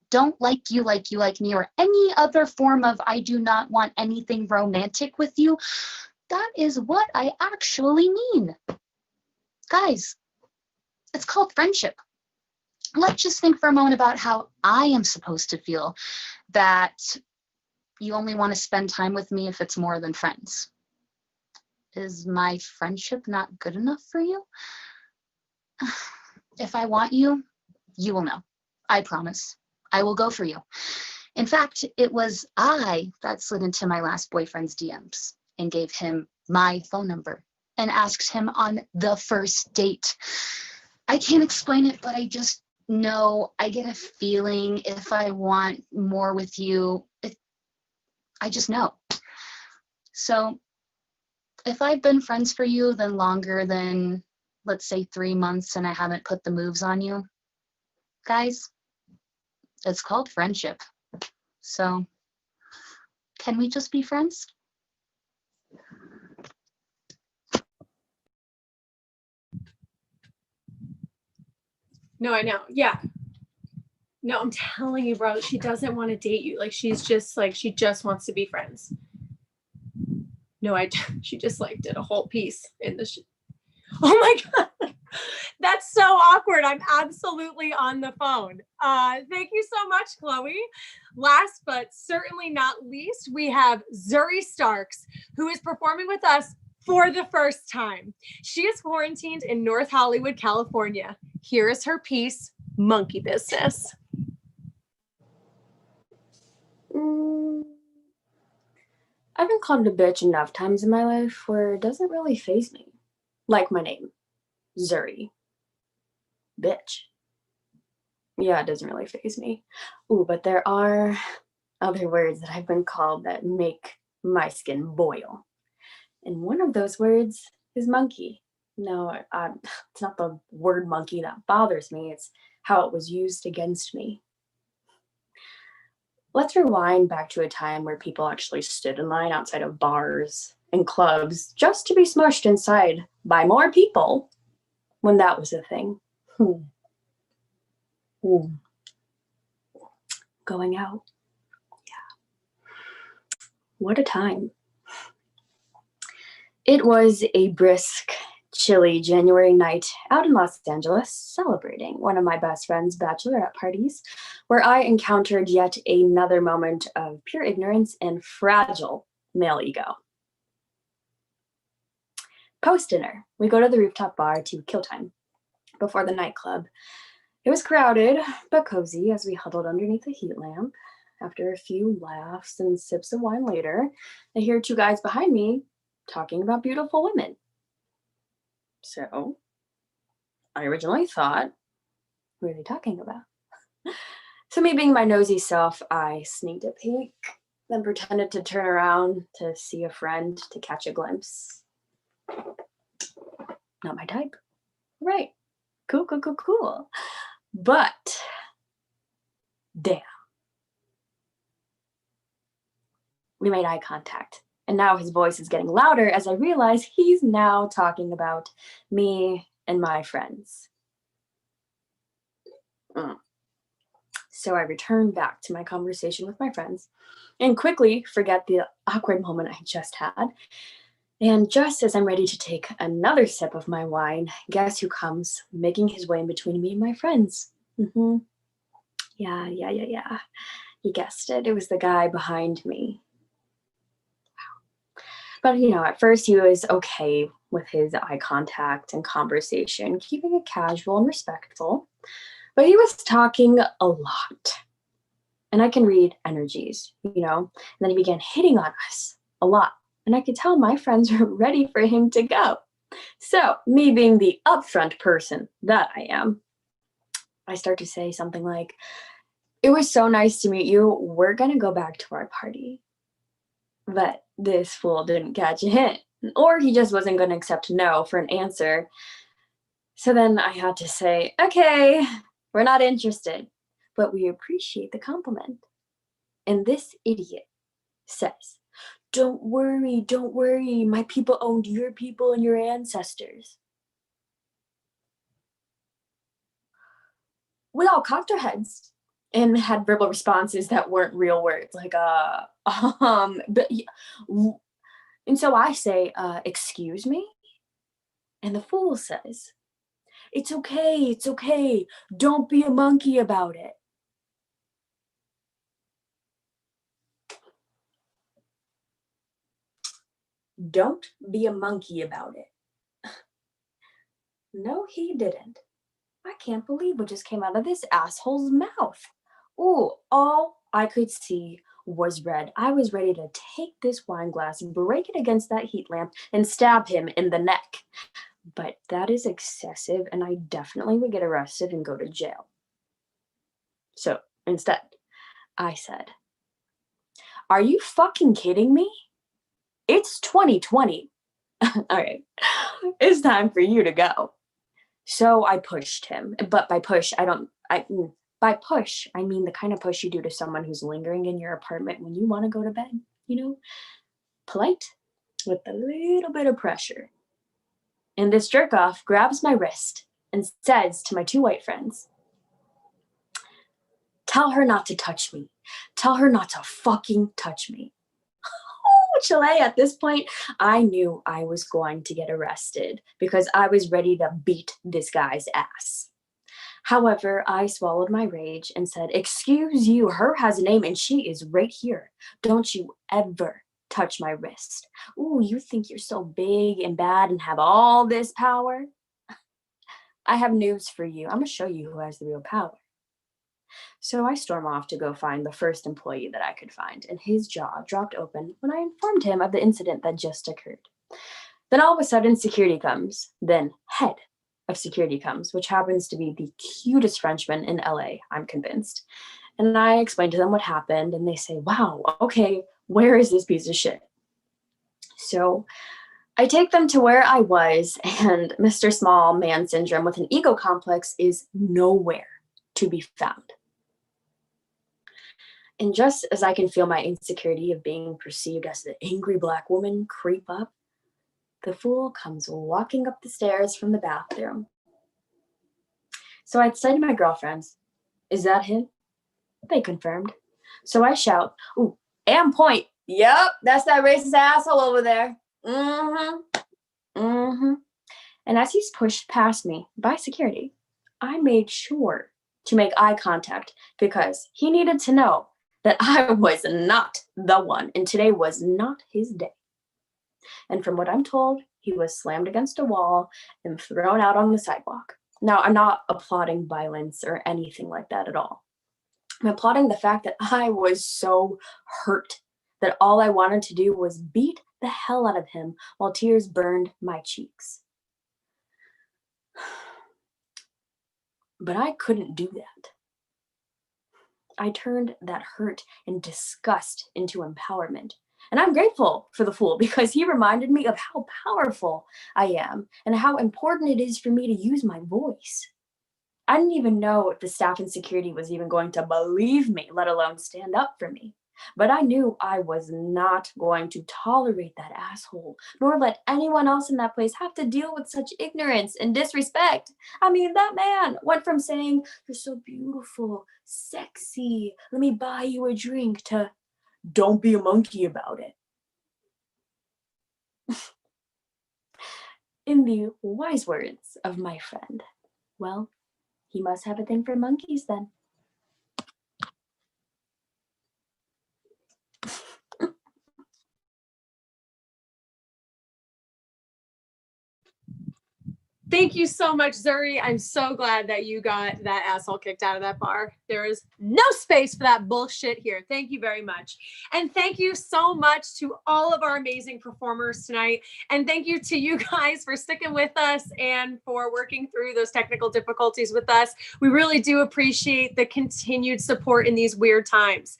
don't like you like me, or any other form of I do not want anything romantic with you, that is what I actually mean. Guys, it's called friendship. Let's just think for a moment about how I am supposed to feel that you only want to spend time with me if it's more than friends. Is my friendship not good enough for you? If I want you, you will know. I promise. I will go for you. In fact, it was I that slid into my last boyfriend's DMs and gave him my phone number and asked him on the first date. I can't explain it, but I just know, I get a feeling if I want more with you, I just know. So if I've been friends for you then longer than, let's say, 3 months and I haven't put the moves on you, guys, it's called friendship. So can we just be friends? No, I know. Yeah. No, I'm telling you, bro, she doesn't want to date you. Like, she's just like, she just wants to be friends. No, she just like did a whole piece in the, oh my God. That's so awkward. I'm absolutely on the phone. Thank you so much, Chloe. Last but certainly not least, we have Zuri Starks, who is performing with us for the first time. She is quarantined in North Hollywood, California. Here is her piece, Monkey Business. I've been called a bitch enough times in my life where it doesn't really faze me. Like my name, Zuri. Bitch. Yeah, it doesn't really faze me. Ooh, but there are other words that I've been called that make my skin boil. And one of those words is monkey. No, it's not the word monkey that bothers me. It's how it was used against me. Let's rewind back to a time where people actually stood in line outside of bars and clubs just to be smushed inside by more people when that was a thing. Going out. Yeah. What a time. It was a brisk, chilly January night out in Los Angeles, celebrating one of my best friend's bachelorette parties, where I encountered yet another moment of pure ignorance and fragile male ego. Post dinner, we go to the rooftop bar to kill time before the nightclub. It was crowded, but cozy as we huddled underneath a heat lamp. After a few laughs and sips of wine later, I hear two guys behind me talking about beautiful women. So I originally thought, who are they talking about? So me being my nosy self, I sneaked a peek, then pretended to turn around to see a friend to catch a glimpse. Not my type. Right. Cool. But damn. We made eye contact, and now his voice is getting louder as I realize he's now talking about me and my friends. So I return back to my conversation with my friends and quickly forget the awkward moment I just had. And just as I'm ready to take another sip of my wine, guess who comes making his way in between me and my friends? Yeah. You guessed it. It was the guy behind me. But, at first he was okay with his eye contact and conversation, keeping it casual and respectful. But he was talking a lot. And I can read energies, and then he began hitting on us a lot. And I could tell my friends were ready for him to go. So, me being the upfront person that I am, I start to say something like, "It was so nice to meet you. We're going to go back to our party." But this fool didn't catch a hint, or he just wasn't going to accept no for an answer. So then I had to say, "Okay, we're not interested, but we appreciate the compliment." And this idiot says, don't worry. My people owned your people and your ancestors." We all cocked our heads and had verbal responses that weren't real words, like, but, and so I say, "Excuse me?" And the fool says, it's okay. Don't be a monkey about it." Don't be a monkey about it. No, he didn't. I can't believe what just came out of this asshole's mouth. Ooh, all I could see was red. I was ready to take this wine glass, break it against that heat lamp, and stab him in the neck. But that is excessive, and I definitely would get arrested and go to jail. So instead, I said, "Are you fucking kidding me? It's 2020. All right, it's time for you to go." So I pushed him, but by push, I mean the kind of push you do to someone who's lingering in your apartment when you want to go to bed, polite with a little bit of pressure. And this jerk off grabs my wrist and says to my two white friends, "Tell her not to touch me. Tell her not to fucking touch me." Chile, at this point, I knew I was going to get arrested because I was ready to beat this guy's ass. However, I swallowed my rage and said, "Excuse you, her has a name and she is right here. Don't you ever touch my wrist. Ooh, you think you're so big and bad and have all this power? I have news for you. I'm going to show you who has the real power." So I storm off to go find the first employee that I could find, and his jaw dropped open when I informed him of the incident that just occurred. Then all of a sudden, security comes. Then head of security comes, which happens to be the cutest Frenchman in LA, I'm convinced. And I explained to them what happened, and they say, "Wow, okay, where is this piece of shit?" So I take them to where I was, and Mr. Small Man Syndrome with an ego complex is nowhere to be found. And just as I can feel my insecurity of being perceived as the angry Black woman creep up, the fool comes walking up the stairs from the bathroom. So I say to my girlfriends, "Is that him?" They confirmed. So I shout, "Ooh, and point. Yep, that's that racist asshole over there. And as he's pushed past me by security, I made sure to make eye contact because he needed to know that I was not the one, and today was not his day. And from what I'm told, he was slammed against a wall and thrown out on the sidewalk. Now, I'm not applauding violence or anything like that at all. I'm applauding the fact that I was so hurt that all I wanted to do was beat the hell out of him while tears burned my cheeks. But I couldn't do that. I turned that hurt and disgust into empowerment. And I'm grateful for the fool because he reminded me of how powerful I am and how important it is for me to use my voice. I didn't even know if the staff and security was even going to believe me, let alone stand up for me. But I knew I was not going to tolerate that asshole, nor let anyone else in that place have to deal with such ignorance and disrespect. I mean, that man went from saying, "You're so beautiful, sexy, let me buy you a drink," to "Don't be a monkey about it." In the wise words of my friend, well, he must have a thing for monkeys then. Thank you so much, Zuri. I'm so glad that you got that asshole kicked out of that bar. There is no space for that bullshit here. Thank you very much. And thank you so much to all of our amazing performers tonight. And thank you to you guys for sticking with us and for working through those technical difficulties with us. We really do appreciate the continued support in these weird times.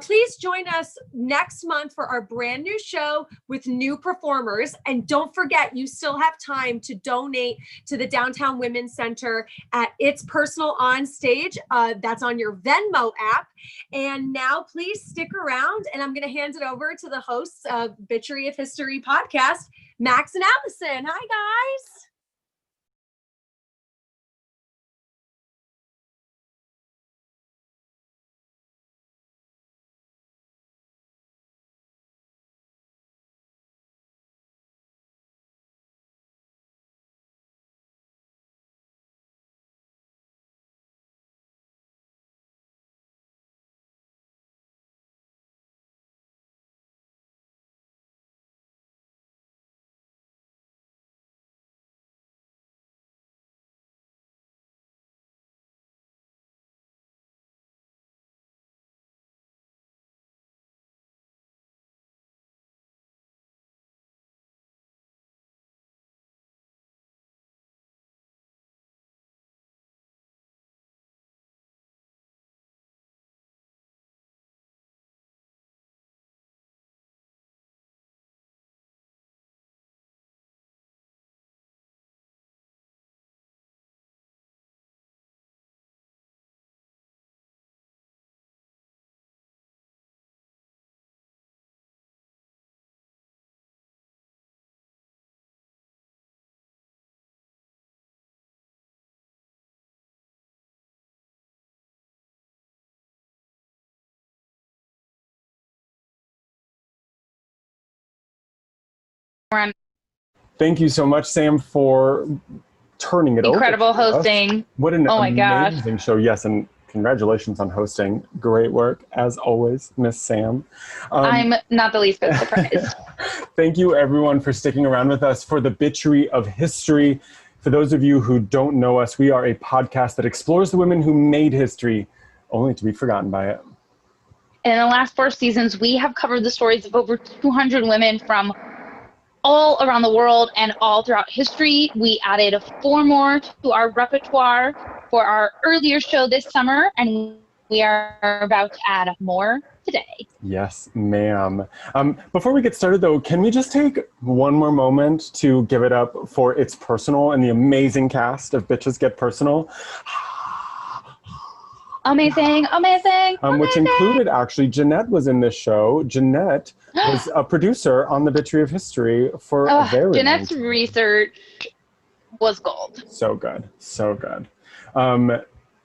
Please join us next month for our brand new show with new performers. And don't forget, you still have time to donate to the Downtown Women's Center at It's Personal on Stage. That's on your Venmo app. And now please stick around, and I'm going to hand it over to the hosts of Bitchery of History podcast, Max and Allison. Hi, guys. Thank you so much, Sam, for turning it Incredible over to us. hosting. What an Oh my gosh. amazing show. Yes, and congratulations on hosting. Great work, as always, Miss Sam. I'm not the least bit surprised. Thank you, everyone, for sticking around with us for the Bitchery of History. For those of you who don't know us, we are a podcast that explores the women who made history, only to be forgotten by it. In the last 4 seasons, we have covered the stories of over 200 women from all around the world and all throughout history. We added 4 more to our repertoire for our earlier show this summer, and we are about to add more today. Yes, ma'am. Before we get started, though, can we just take one more moment to give it up for It's Personal and the amazing cast of Bitches Get Personal? Amazing, amazing, Which included, actually, Jeanette was in this show. Jeanette was a producer on the Bitchery of History for a very Jeanette's long time. research was gold. So good, so good.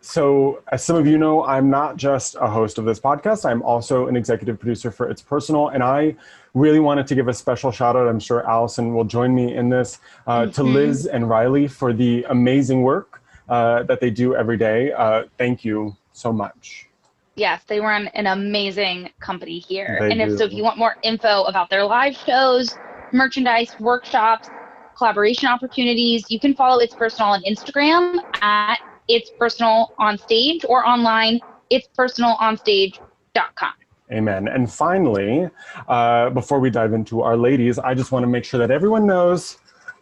So as some of you know, I'm not just a host of this podcast. I'm also an executive producer for It's Personal. And I really wanted to give a special shout out, I'm sure Allison will join me in this, to Liz and Riley for the amazing work that they do every day. Thank you so much. Yes, they run an amazing company here. They And if do. you want more info about their live shows, merchandise, workshops, collaboration opportunities, you can follow It's Personal on Instagram at It's Personal on Stage or online, itspersonalonstage.com. Amen. And finally, before we dive into our ladies, I just want to make sure that everyone knows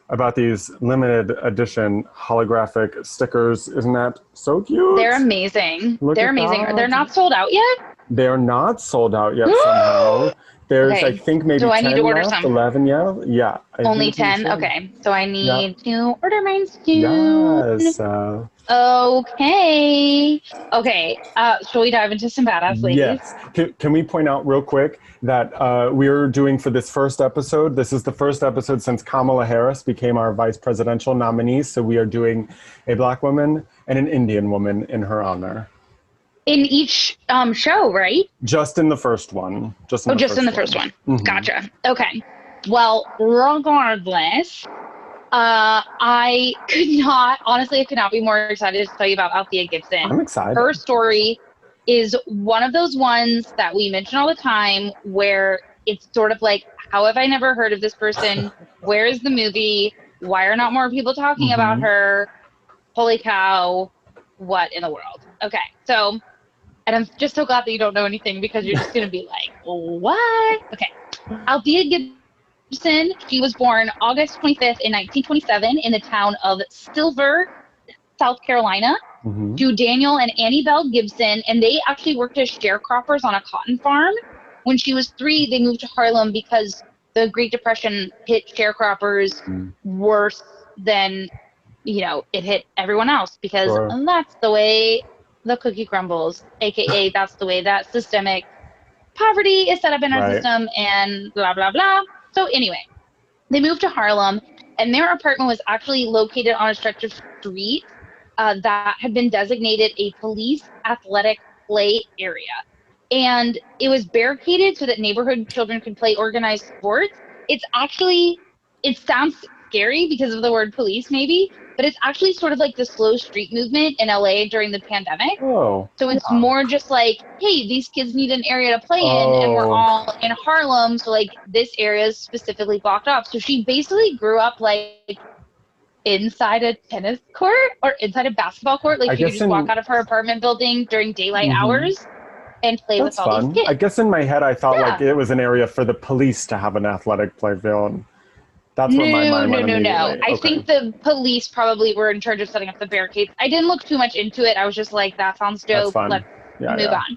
about these limited edition holographic stickers. Isn't that so cute? They're amazing. Look They're at amazing. that. They're not sold out yet? They're not sold out yet somehow. There's, Okay. I think, maybe Do I 10 need to order left, some? 11, yeah? Yeah. I Only think we 10? should. Okay. So I need to order mine soon. Yes. Okay. Okay. Shall we dive into some badass ladies? Yes. Can we point out real quick that we're doing for this first episode, this is the first episode since Kamala Harris became our vice presidential nominee. So we are doing a Black woman and an Indian woman in her honor. In each show, right? Just in the first one. Just in the first one. Mhm. Gotcha. Okay. Well, regardless, I could not be more excited to tell you about Althea Gibson. I'm excited. Her story is one of those ones that we mention all the time where it's sort of like, how have I never heard of this person? Where is the movie? Why are not more people talking about her? Holy cow, what in the world? Okay, so, and I'm just so glad that you don't know anything because you're just going to be like, what? Okay, Althea Gibson, she was born August 25th in 1927 in the town of Silver, South Carolina, to Daniel and Annie Bell Gibson, and they actually worked as sharecroppers on a cotton farm. When she was 3, they moved to Harlem because the Great Depression hit sharecroppers worse than, it hit everyone else because that's the way the cookie crumbles, aka that's the way that systemic poverty is set up in our system and blah, blah, blah. So anyway, they moved to Harlem, and their apartment was actually located on a stretch of street that had been designated a police athletic play area. And it was barricaded so that neighborhood children could play organized sports. It sounds scary because of the word police maybe, but it's actually sort of like the slow street movement in LA during the pandemic. Oh. So it's more just like, hey, these kids need an area to play in, and we're all in Harlem, so like this area is specifically blocked off. So she basically grew up like inside a tennis court or inside a basketball court. Like you could just walk out of her apartment building during daylight hours and play with all these kids. I guess in my head I thought like it was an area for the police to have an athletic play field. That's what my mind went immediately. No. I think the police probably were in charge of setting up the barricades. I didn't look too much into it. I was just like, that sounds dope. Let's move on.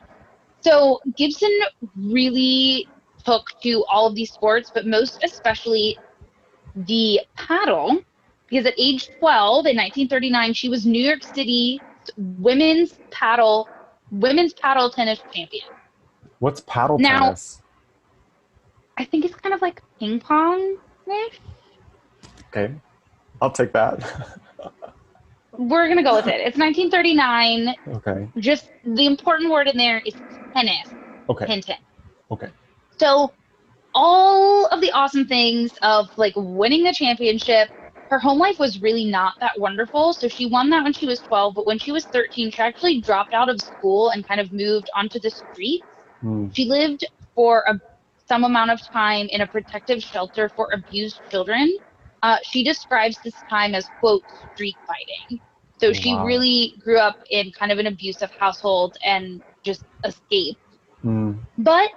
So Gibson really took to all of these sports, but most especially the paddle, because at age 12 in 1939, she was New York City women's paddle tennis champion. What's paddle tennis? I think it's kind of like ping pong-ish. Okay, I'll take that. We're going to go with it. It's 1939. Okay. Just the important word in there is tennis. Okay. Hinton. Okay. So all of the awesome things of like winning the championship, her home life was really not that wonderful. So she won that when she was 12, but when she was 13, she actually dropped out of school and kind of moved onto the streets. She lived for some amount of time in a protective shelter for abused children. She describes this time as, quote, street fighting. So she really grew up in kind of an abusive household and just escaped. But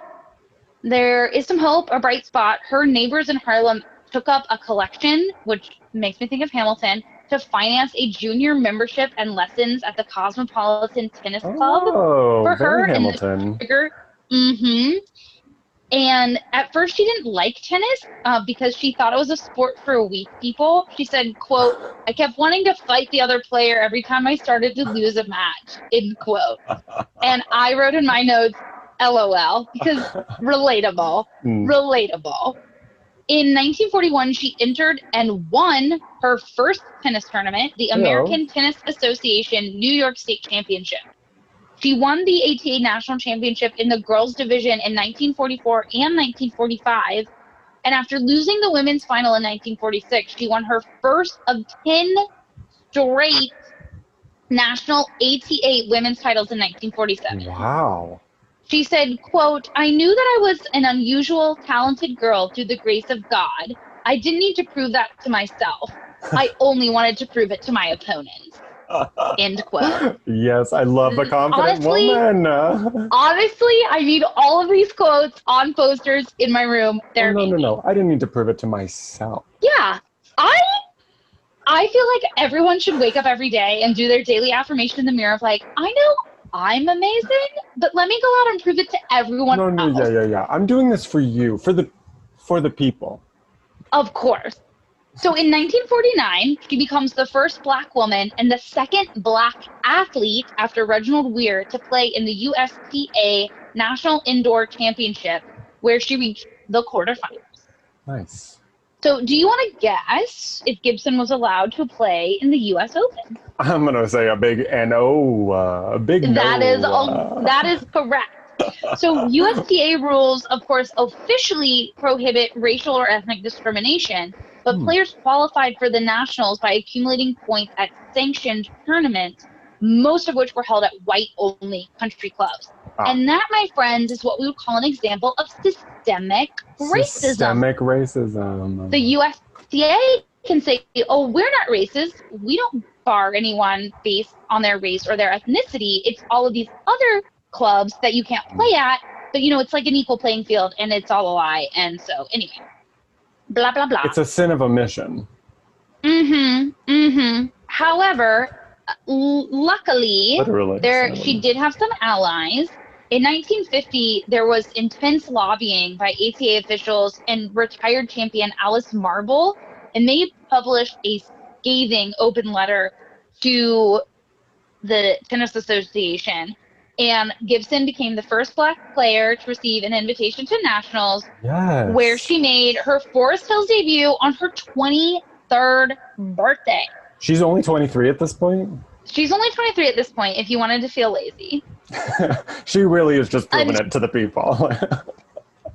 there is some hope, a bright spot. Her neighbors in Harlem took up a collection, which makes me think of Hamilton, to finance a junior membership and lessons at the Cosmopolitan Tennis Club for her. Hamilton. And at first she didn't like tennis because she thought it was a sport for weak people. She said, quote, I kept wanting to fight the other player every time I started to lose a match, end quote. And I wrote in my notes, LOL, because relatable. In 1941, she entered and won her first tennis tournament, the American Tennis Association New York State Championship. She won the ATA National Championship in the girls division in 1944 and 1945. And after losing the women's final in 1946, she won her first of 10 straight national ATA women's titles in 1947. Wow. She said, quote, "I knew that I was an unusual, talented girl through the grace of God. I didn't need to prove that to myself. I only wanted to prove it to my opponents." End quote. Yes, I love a confident Honestly- woman. Honestly, I need all of these quotes on posters in my room. They're Oh, no, amazing. no. I didn't need to prove it to myself. Yeah. I feel like everyone should wake up every day and do their daily affirmation in the mirror of like, I know I'm amazing, but let me go out and prove it to everyone No, else. yeah. I'm doing this for you, for the people. Of course. So in 1949, she becomes the first Black woman and the second Black athlete after Reginald Weir to play in the USTA National Indoor Championship, where she reached the quarterfinals. Nice. So do you want to guess if Gibson was allowed to play in the US Open? I'm gonna say a big no. A big no. That is correct. So USTA rules, of course, officially prohibit racial or ethnic discrimination, but players qualified for the nationals by accumulating points at sanctioned tournaments, most of which were held at white-only country clubs. And that, my friends, is what we would call an example of systemic racism. Systemic racism. The USTA can say, oh, we're not racist. We don't bar anyone based on their race or their ethnicity. It's all of these other clubs that you can't play at, but it's like an equal playing field, and it's all a lie. And so anyway, blah blah blah. It's a sin of omission. However, luckily, Literally. she did have some allies. In 1950, there was intense lobbying by ATA officials and retired champion Alice Marble, and they published a scathing open letter to the Tennis Association. And Gibson became the first Black player to receive an invitation to nationals, where she made her Forest Hills debut on her 23rd birthday. She's only 23 at this point? She's only 23 at this point, if you wanted to feel lazy. She really is just proving it to the people.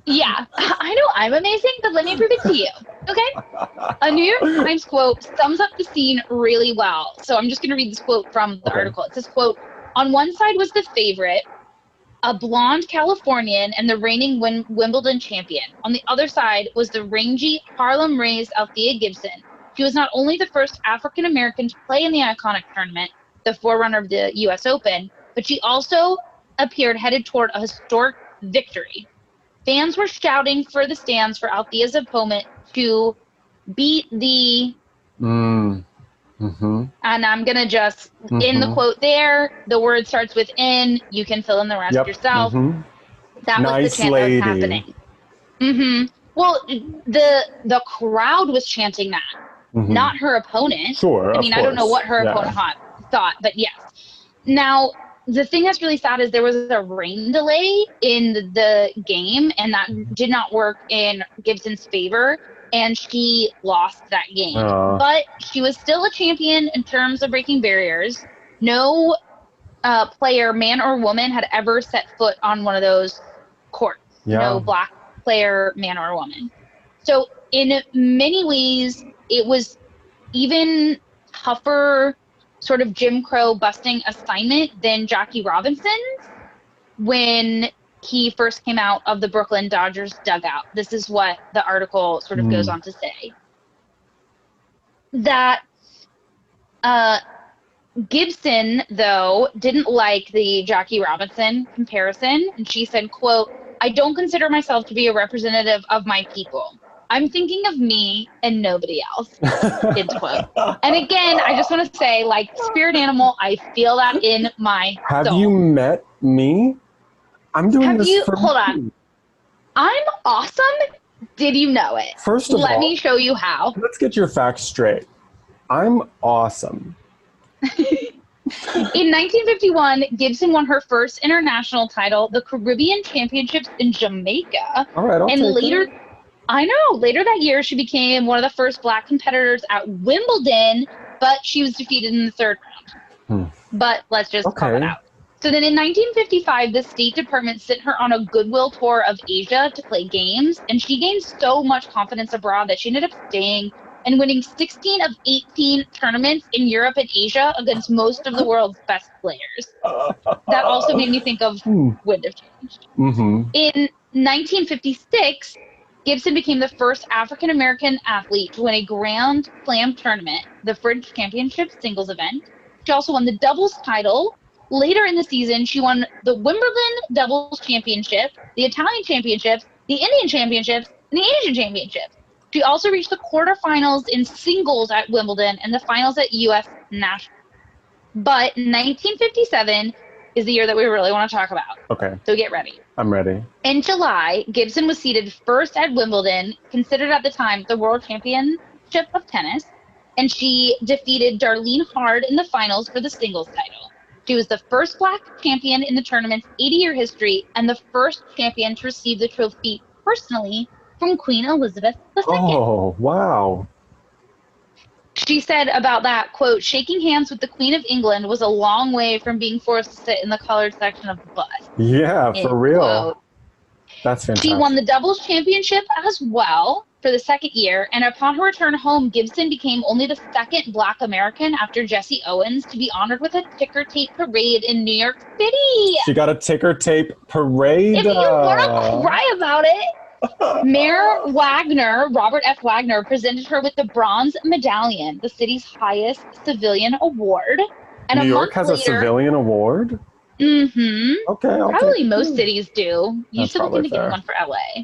Yeah, I know I'm amazing, but let me prove it to you, okay? A New York Times quote sums up the scene really well. So I'm just going to read this quote from the article. It says, quote, "On one side was the favorite, a blonde Californian and the reigning Wimbledon champion. On the other side was the rangy, Harlem-raised Althea Gibson. She was not only the first African-American to play in the iconic tournament, the forerunner of the U.S. Open, but she also appeared headed toward a historic victory. Fans were shouting for the stands for Althea's opponent to beat the..." And I'm going to just, in the quote there, the word starts with "in." You can fill in the rest yourself. That was the chant that was happening. Well, the crowd was chanting that, not her opponent. Sure, I mean, I don't know what her opponent thought, but yes. Now, the thing that's really sad is there was a rain delay in the game, and that did not work in Gibson's favor, and she lost that game. But she was still a champion in terms of breaking barriers. No player, man or woman, had ever set foot on one of those courts. No Black player, man or woman. So in many ways, it was even tougher sort of Jim Crow busting assignment than Jackie Robinson's when he first came out of the Brooklyn Dodgers dugout. This is what the article sort of goes on to say. That Gibson, though, didn't like the Jackie Robinson comparison, and she said, quote, "I don't consider myself to be a representative of my people. I'm thinking of me and nobody else." End quote. And again, I just want to say, like, spirit animal, I feel that in my soul. Have you met me? I'm doing this for Hold on. I'm awesome. Did you know it? First of all, let me show you how. Let's get your facts straight. I'm awesome. In 1951, Gibson won her first international title, the Caribbean Championships in Jamaica. All right, and later that year, she became one of the first Black competitors at Wimbledon, but she was defeated in the third round. But let's just call it out. So then in 1955, the State Department sent her on a goodwill tour of Asia to play games, and she gained so much confidence abroad that she ended up staying and winning 16 of 18 tournaments in Europe and Asia against most of the world's best players. That also made me think of Wind of Change. Mm-hmm. In 1956, Gibson became the first African American athlete to win a Grand Slam tournament, the French Championship singles event. She also won the doubles title. Later in the season, she won the Wimbledon doubles championship, the Italian championships, the Indian championships, and the Asian championships. She also reached the quarterfinals in singles at Wimbledon and the finals at U.S. Nationals. But 1957 is the year that we really want to talk about. Okay. So get ready. I'm ready. In July, Gibson was seeded first at Wimbledon, considered at the time the World Championship of Tennis, and she defeated Darlene Hard in the finals for the singles title. She was the first Black champion in the tournament's 80-year history and the first champion to receive the trophy personally from Queen Elizabeth II. Oh, wow. She said about that, quote, shaking hands with the Queen of England was a long way from being forced to sit in the colored section of the bus. Yeah, End for real. quote. That's fantastic. She won the doubles championship as well for the second year, and upon her return home, Gibson became only the second Black American after Jesse Owens to be honored with a ticker tape parade in New York City. She got a ticker tape parade. If you want to cry about it, Mayor Wagner, Robert F. Wagner, presented her with the Bronze Medallion, the city's highest civilian award. And New York has later, a civilian award? Mm-hmm. Okay. I'll Probably take it. most cities do. You That's should look probably into getting fair. one for LA.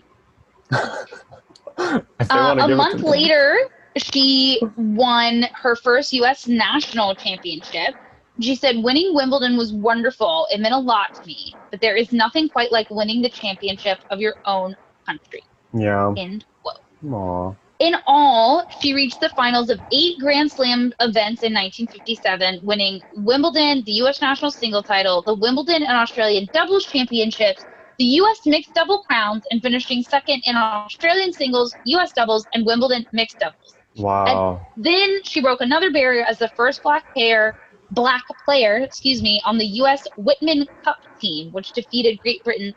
If they wanna A give it month to me. later, she won her first U.S. national championship. She said, winning Wimbledon was wonderful. It meant a lot to me. But there is nothing quite like winning the championship of your own country. Yeah. End quote. Aw. In all, she reached the finals of 8 Grand Slam events in 1957, winning Wimbledon, the U.S. national single title, the Wimbledon and Australian doubles championships, the U.S. mixed double crowns, and finishing second in Australian singles, U.S. doubles, and Wimbledon mixed doubles. Wow. Then she broke another barrier as the first black player, on the U.S. Whitman Cup team, which defeated Great Britain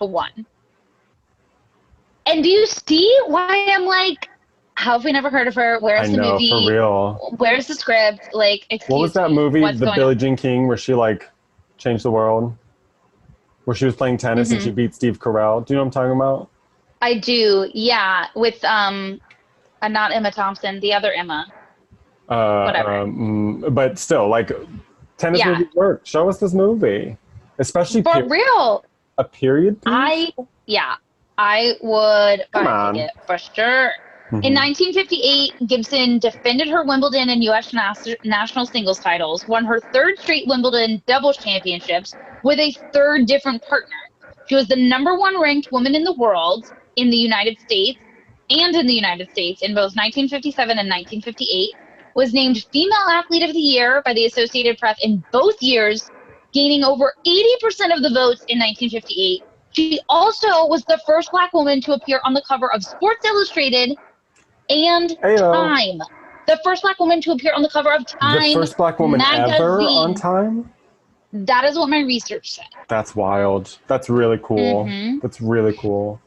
6-1. And do you see why I'm like, how have we never heard of her? I Where's the know, movie? for real. Where's the script? Like, excuse What was that me, movie, what's the going Billie on? Jean King, where she like changed the world? Where she was playing tennis and Mhm. she beat Steve Carell. Do you know what I'm talking about? I do, yeah, with not Emma Thompson, the other Emma. Whatever. But still, like, tennis Yeah. movies work. Show us this movie, especially For real, a period piece. I would Come buy a on. ticket for sure. Mhm. In 1958, Gibson defended her Wimbledon and U.S. national singles titles, won her third straight Wimbledon doubles championships with a third different partner. She was the number 1 ranked woman in the world in the United States in both 1957 and 1958, was named Female Athlete of the Year by the Associated Press in both years, gaining over 80% of the votes in 1958. She also was the first Black woman to appear on the cover of Sports Illustrated and Ayo. Time. The first Black woman to appear on the cover of Time The first black woman magazine. ever on Time? That is what my research said. That's wild. That's really cool. Mhm. That's really cool.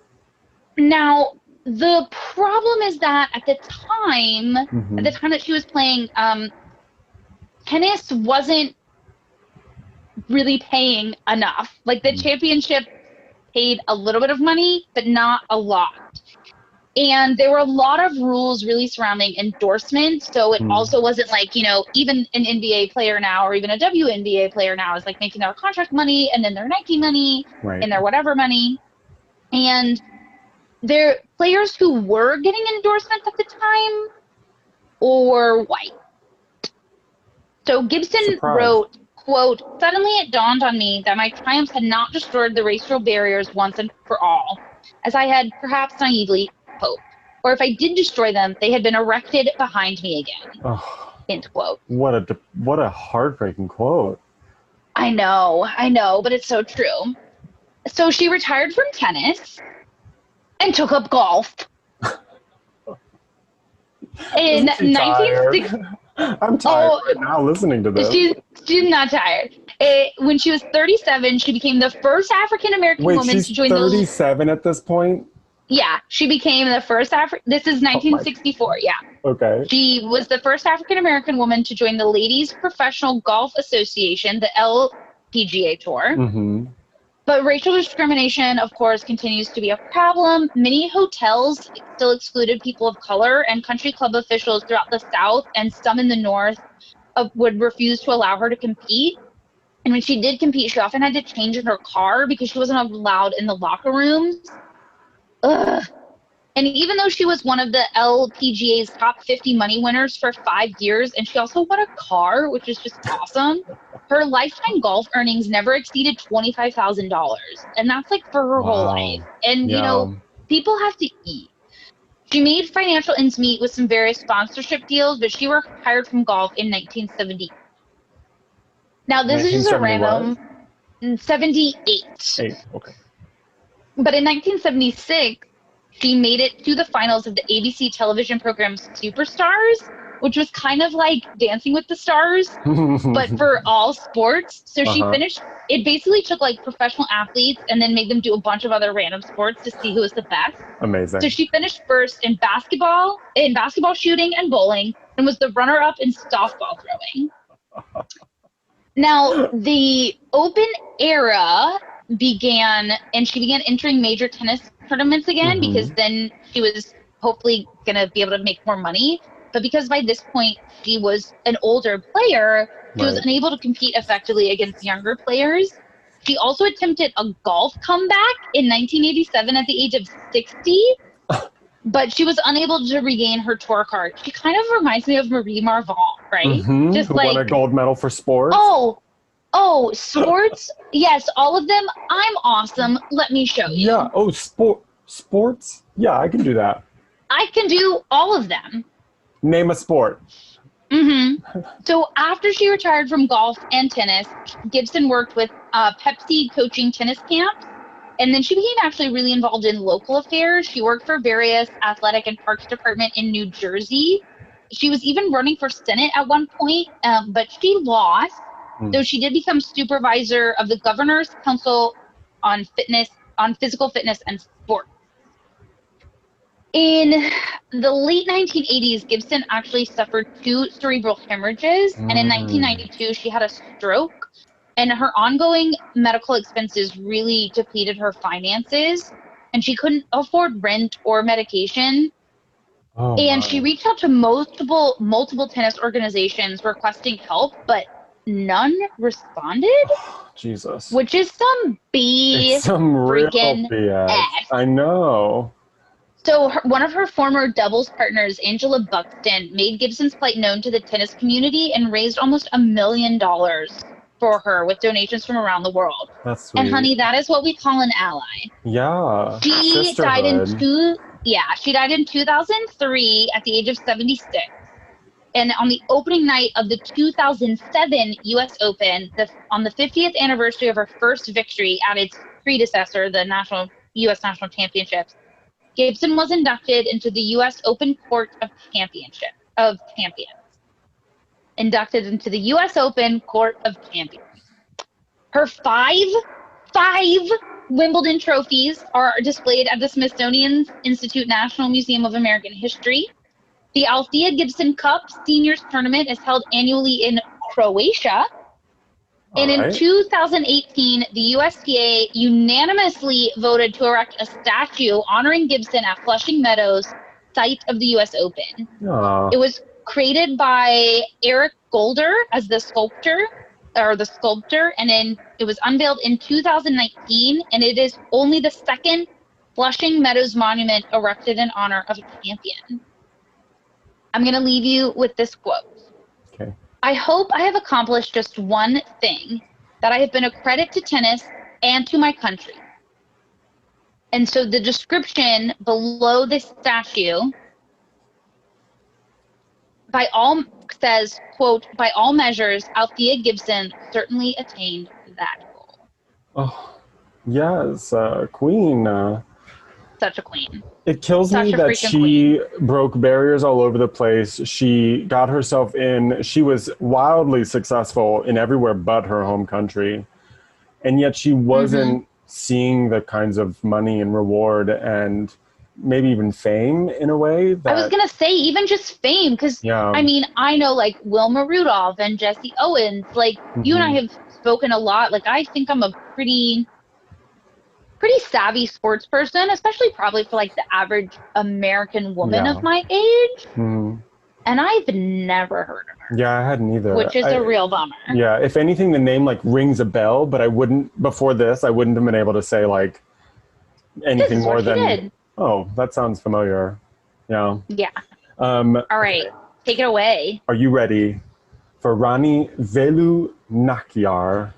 Now, the problem is that at the time Mhm. that she was playing, tennis wasn't really paying enough. Like, the championship paid a little bit of money, but not a lot. And there were a lot of rules really surrounding endorsement. So it also wasn't like, even an NBA player now or even a WNBA player now is like making their contract money and then their Nike money Right. and their whatever money. And there players who were getting endorsements at the time or white. So Gibson Surprise. wrote, quote, suddenly it dawned on me that my triumphs had not destroyed the racial barriers once and for all, as I had perhaps naively hoped. Or if I did destroy them, they had been erected behind me again, Oh, end quote. what a heartbreaking quote. I know, but it's so true. So she retired from tennis and took up golf. In Isn't she tired? 1960, I'm tired right now listening to this. she's not tired. When she was 37, she became the first African American Wait, woman she's to join the 37 at this point? Yeah, she became the first this is 1964, yeah. Okay. She was the first African American woman to join the Ladies Professional Golf Association, the LPGA Tour. Mm-hmm. But racial discrimination, of course, continues to be a problem. Many hotels still excluded people of color, and country club officials throughout the South and some in the North would refuse to allow her to compete. And when she did compete, she often had to change in her car because she wasn't allowed in the locker rooms. Ugh. And even though she was one of the LPGA's top 50 money winners for 5 years, and she also won a car, which is just awesome, her lifetime golf earnings never exceeded $25,000. And that's like for her whole life. And, you know, people have to eat. She made financial ends meet with some various sponsorship deals, but she retired from golf in 1970. Now, this is just a 1970 random 78. 8. Okay. But in 1976, she made it to the finals of the ABC television program Superstars, which was kind of like Dancing with the Stars, but for all sports. So she finished, it basically took like professional athletes and then made them do a bunch of other random sports to see who was the best. Amazing. So she finished first in basketball shooting and bowling, and was the runner-up in softball throwing. Now, the Open era began, and she began entering major tennis tournaments again because then she was hopefully going to be able to make more money. But because by this point she was an older player, she was unable to compete effectively against younger players. She also attempted a golf comeback in 1987 at the age of 60, but she was unable to regain her tour card. She kind of reminds me of Marie Marvin, right? Just who won a gold medal for sports. Oh, sports? Yes, all of them. I'm awesome. Let me show you. Yeah. Oh, sports? Yeah, I can do that. I can do all of them. Name a sport. So after she retired from golf and tennis, Gibson worked with Pepsi coaching tennis camps. And then she became actually really involved in local affairs. She worked for various athletic and parks department in New Jersey. She was even running for Senate at one point, but she lost. Though she did become supervisor of the Governor's Council on Physical Fitness and Sport. In the late 1980s, Gibson actually suffered 2 cerebral hemorrhages, and in 1992, she had a stroke, and her ongoing medical expenses really depleted her finances, and she couldn't afford rent or medication. She reached out to multiple tennis organizations requesting help, but none responded. Jesus. Which is some real freaking BS. S. I know. So one of her former doubles partners, Angela Buxton, made Gibson's plight known to the tennis community and raised almost $1 million for her with donations from around the world. That's sweet. And honey, that is what we call an ally. Yeah. She died in 2003 at the age of 76. And on the opening night of the 2007 U.S. Open, on the 50th anniversary of her first victory at its predecessor, the U.S. National Championships, Gibson was inducted into the U.S. Open Court of Champions. Inducted into the U.S. Open Court of Champions. Her five Wimbledon trophies are displayed at the Smithsonian Institute National Museum of American History. The Althea Gibson Cup Seniors Tournament is held annually in Croatia. And in 2018, the USTA unanimously voted to erect a statue honoring Gibson at Flushing Meadows, site of the US Open. It was created by Eric Golder as the sculptor, and then it was unveiled in 2019, and it is only the second Flushing Meadows monument erected in honor of a champion. I'm going to leave you with this quote. Okay. I hope I have accomplished just one thing, that I have been a credit to tennis and to my country. And so the description below this statue says, quote, by all measures, Althea Gibson certainly attained that goal. Oh, yes, queen. Such a queen. It kills me that she broke barriers all over the place. She got herself in. She was wildly successful in everywhere but her home country. And yet she wasn't seeing the kinds of money and reward and maybe even fame in a way. I was gonna say even just fame, because Yeah. I mean I know like Wilma Rudolph and Jesse Owens. Like you and I have spoken a lot. Like I think I'm a pretty savvy sports person, especially probably for like the average American woman Yeah. of my age. Mhm. And I've never heard of her, Yeah, I hadn't either. which is a real bummer. Yeah, if anything, the name like rings a bell, but I wouldn't before this. I wouldn't have been able to say like This anything is more what she than. did. Oh, that sounds familiar. Yeah. Yeah. All right, take it away. Are you ready for Rani Velu Nakyar?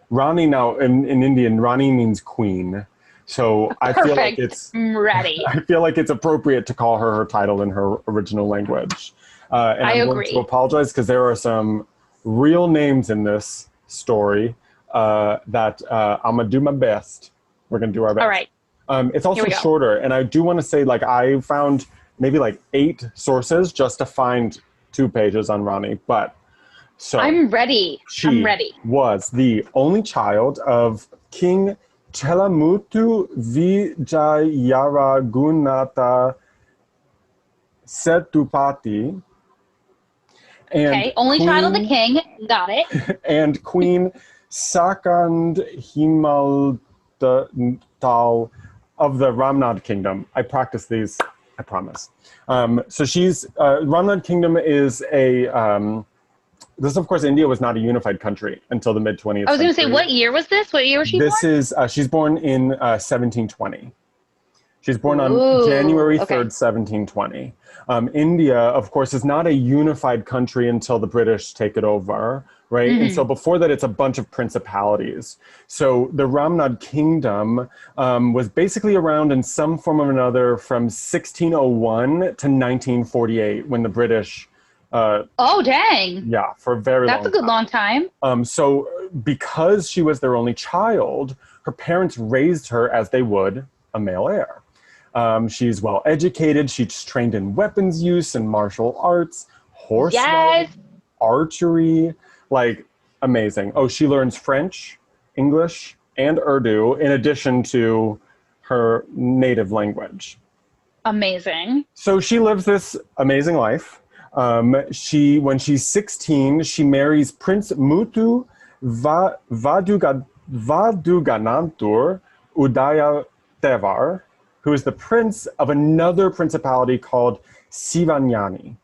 Rani now in Indian, Rani means queen. So I feel like Perfect. I'm ready. I feel like it's appropriate to call her title in her original language. And I I'm agree. going to apologize because there are some real names in this story that I'm going to do my best. We're going to do our best. All right. It's also we go. shorter. And I do want to say, like, I found maybe like 8 sources just to find 2 pages on Rani. But so I'm ready. she was the only child of King Chelamuthu Vijayaraghunatha Setupati. And Okay, only child of the king. Got it. and Queen Sakand Himaltal of the Ramnad Kingdom. I practice these, I promise. So she's, Ramnad Kingdom is a, this of course, India was not a unified country until the mid 20th I was going to say, century. what year was this? What year was she born? This is, she's born in 1720. She's born on Ooh, January 3rd, okay. 1720. India, of course, is not a unified country until the British take it over, right? And so before that, it's a bunch of principalities. So the Ramnad Kingdom was basically around in some form or another from 1601 to 1948 when the British... oh, dang. Yeah, for a very long That's a good long time. So because she was their only child, her parents raised her as they would a male heir. She's well educated. She's trained in weapons use and martial arts, horse riding, archery, like amazing. Oh, she learns French, English, and Urdu in addition to her native language. Amazing. So she lives this amazing life. When she's 16, she marries Prince Muthu Vaduganantur Udayadevar, who is the prince of another principality called Sivagnai.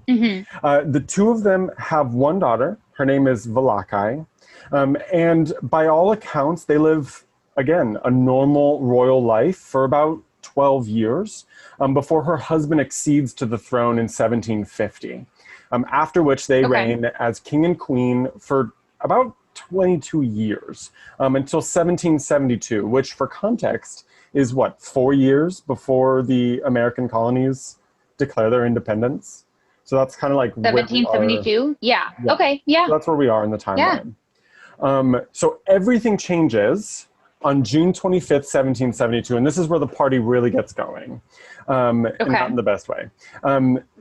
The two of them have one daughter. Her name is Valakai. And by all accounts, they live, again, a normal royal life for about 12 years before her husband accedes to the throne in 1750, after which they reign as king and queen for about 22 years until 1772, which for context is what, 4 years before the American colonies declare their independence. So that's kind of like 1772? Yeah. Okay. Yeah. So that's where we are in the timeline. So everything changes on June 25th, 1772, and this is where the party really gets going, and not in the best way.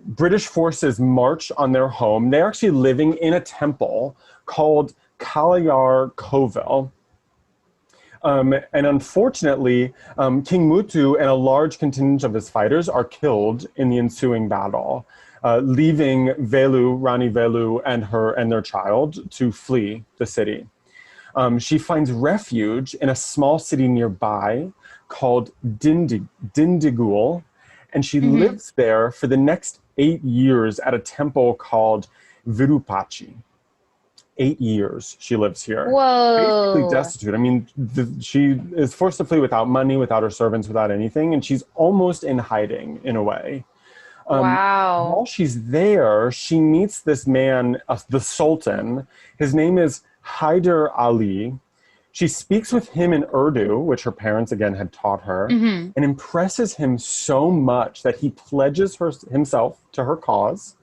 British forces march on their home. They're actually living in a temple called Kalayar Kovel. And unfortunately, King Muthu and a large contingent of his fighters are killed in the ensuing battle, leaving Velu, Rani Velu, and their child to flee the city. She finds refuge in a small city nearby called Dindigul, and she lives there for the next 8 years at a temple called Virupachi. 8 years she lives here. Whoa. Basically destitute. I mean, she is forced to flee without money, without her servants, without anything, and she's almost in hiding in a way. Wow. While she's there, she meets this man, the Sultan. His name is Hyder Ali. She speaks with him in Urdu, which her parents, again, had taught her, and impresses him so much that he pledges himself to her cause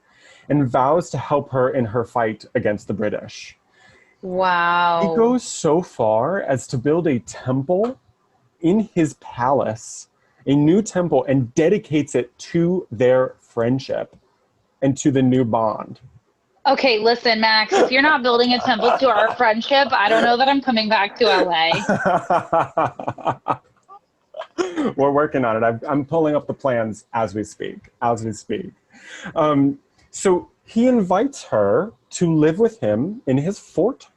and vows to help her in her fight against the British. Wow. He goes so far as to build a temple in his palace, a new temple, and dedicates it to their friendship and to the new bond. Okay, listen, Max, if you're not building a temple to our friendship, I don't know that I'm coming back to LA. We're working on it. I'm pulling up the plans as we speak. So he invites her to live with him in his fort,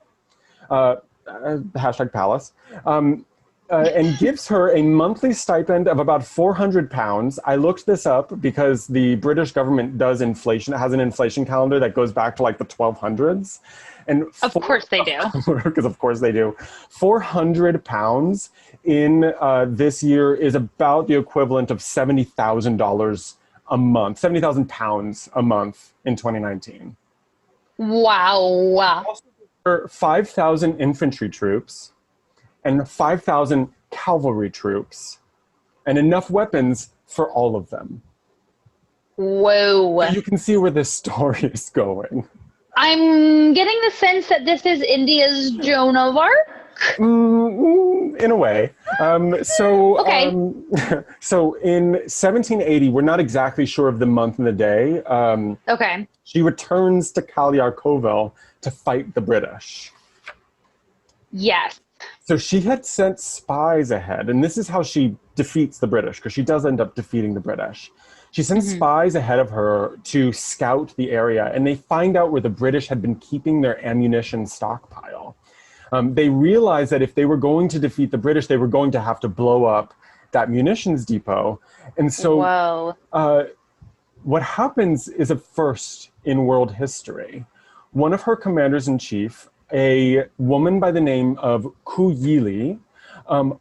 hashtag palace, and gives her a monthly stipend of about £400. I looked this up because the British government does inflation. It has an inflation calendar that goes back to like the 1200s. And Of course they do. Because of course they do. £400 in this year is about the equivalent of $70,000 a month, £70,000 a month in 2019. Wow. 5,000 infantry troops and 5,000 cavalry troops and enough weapons for all of them. Whoa. You can see where this story is going. I'm getting the sense that this is India's Joan of Arc. In a way. Okay. So in 1780, we're not exactly sure of the month and the day. Okay. She returns to Kalyarkovil to fight the British. Yes. So she had sent spies ahead, and this is how she defeats the British, because she does end up defeating the British. She sends spies ahead of her to scout the area, and they find out where the British had been keeping their ammunition stockpile. They realized that if they were going to defeat the British, they were going to have to blow up that munitions depot. And so what happens is a first in world history. One of her commanders-in-chief, a woman by the name of Ku Yili,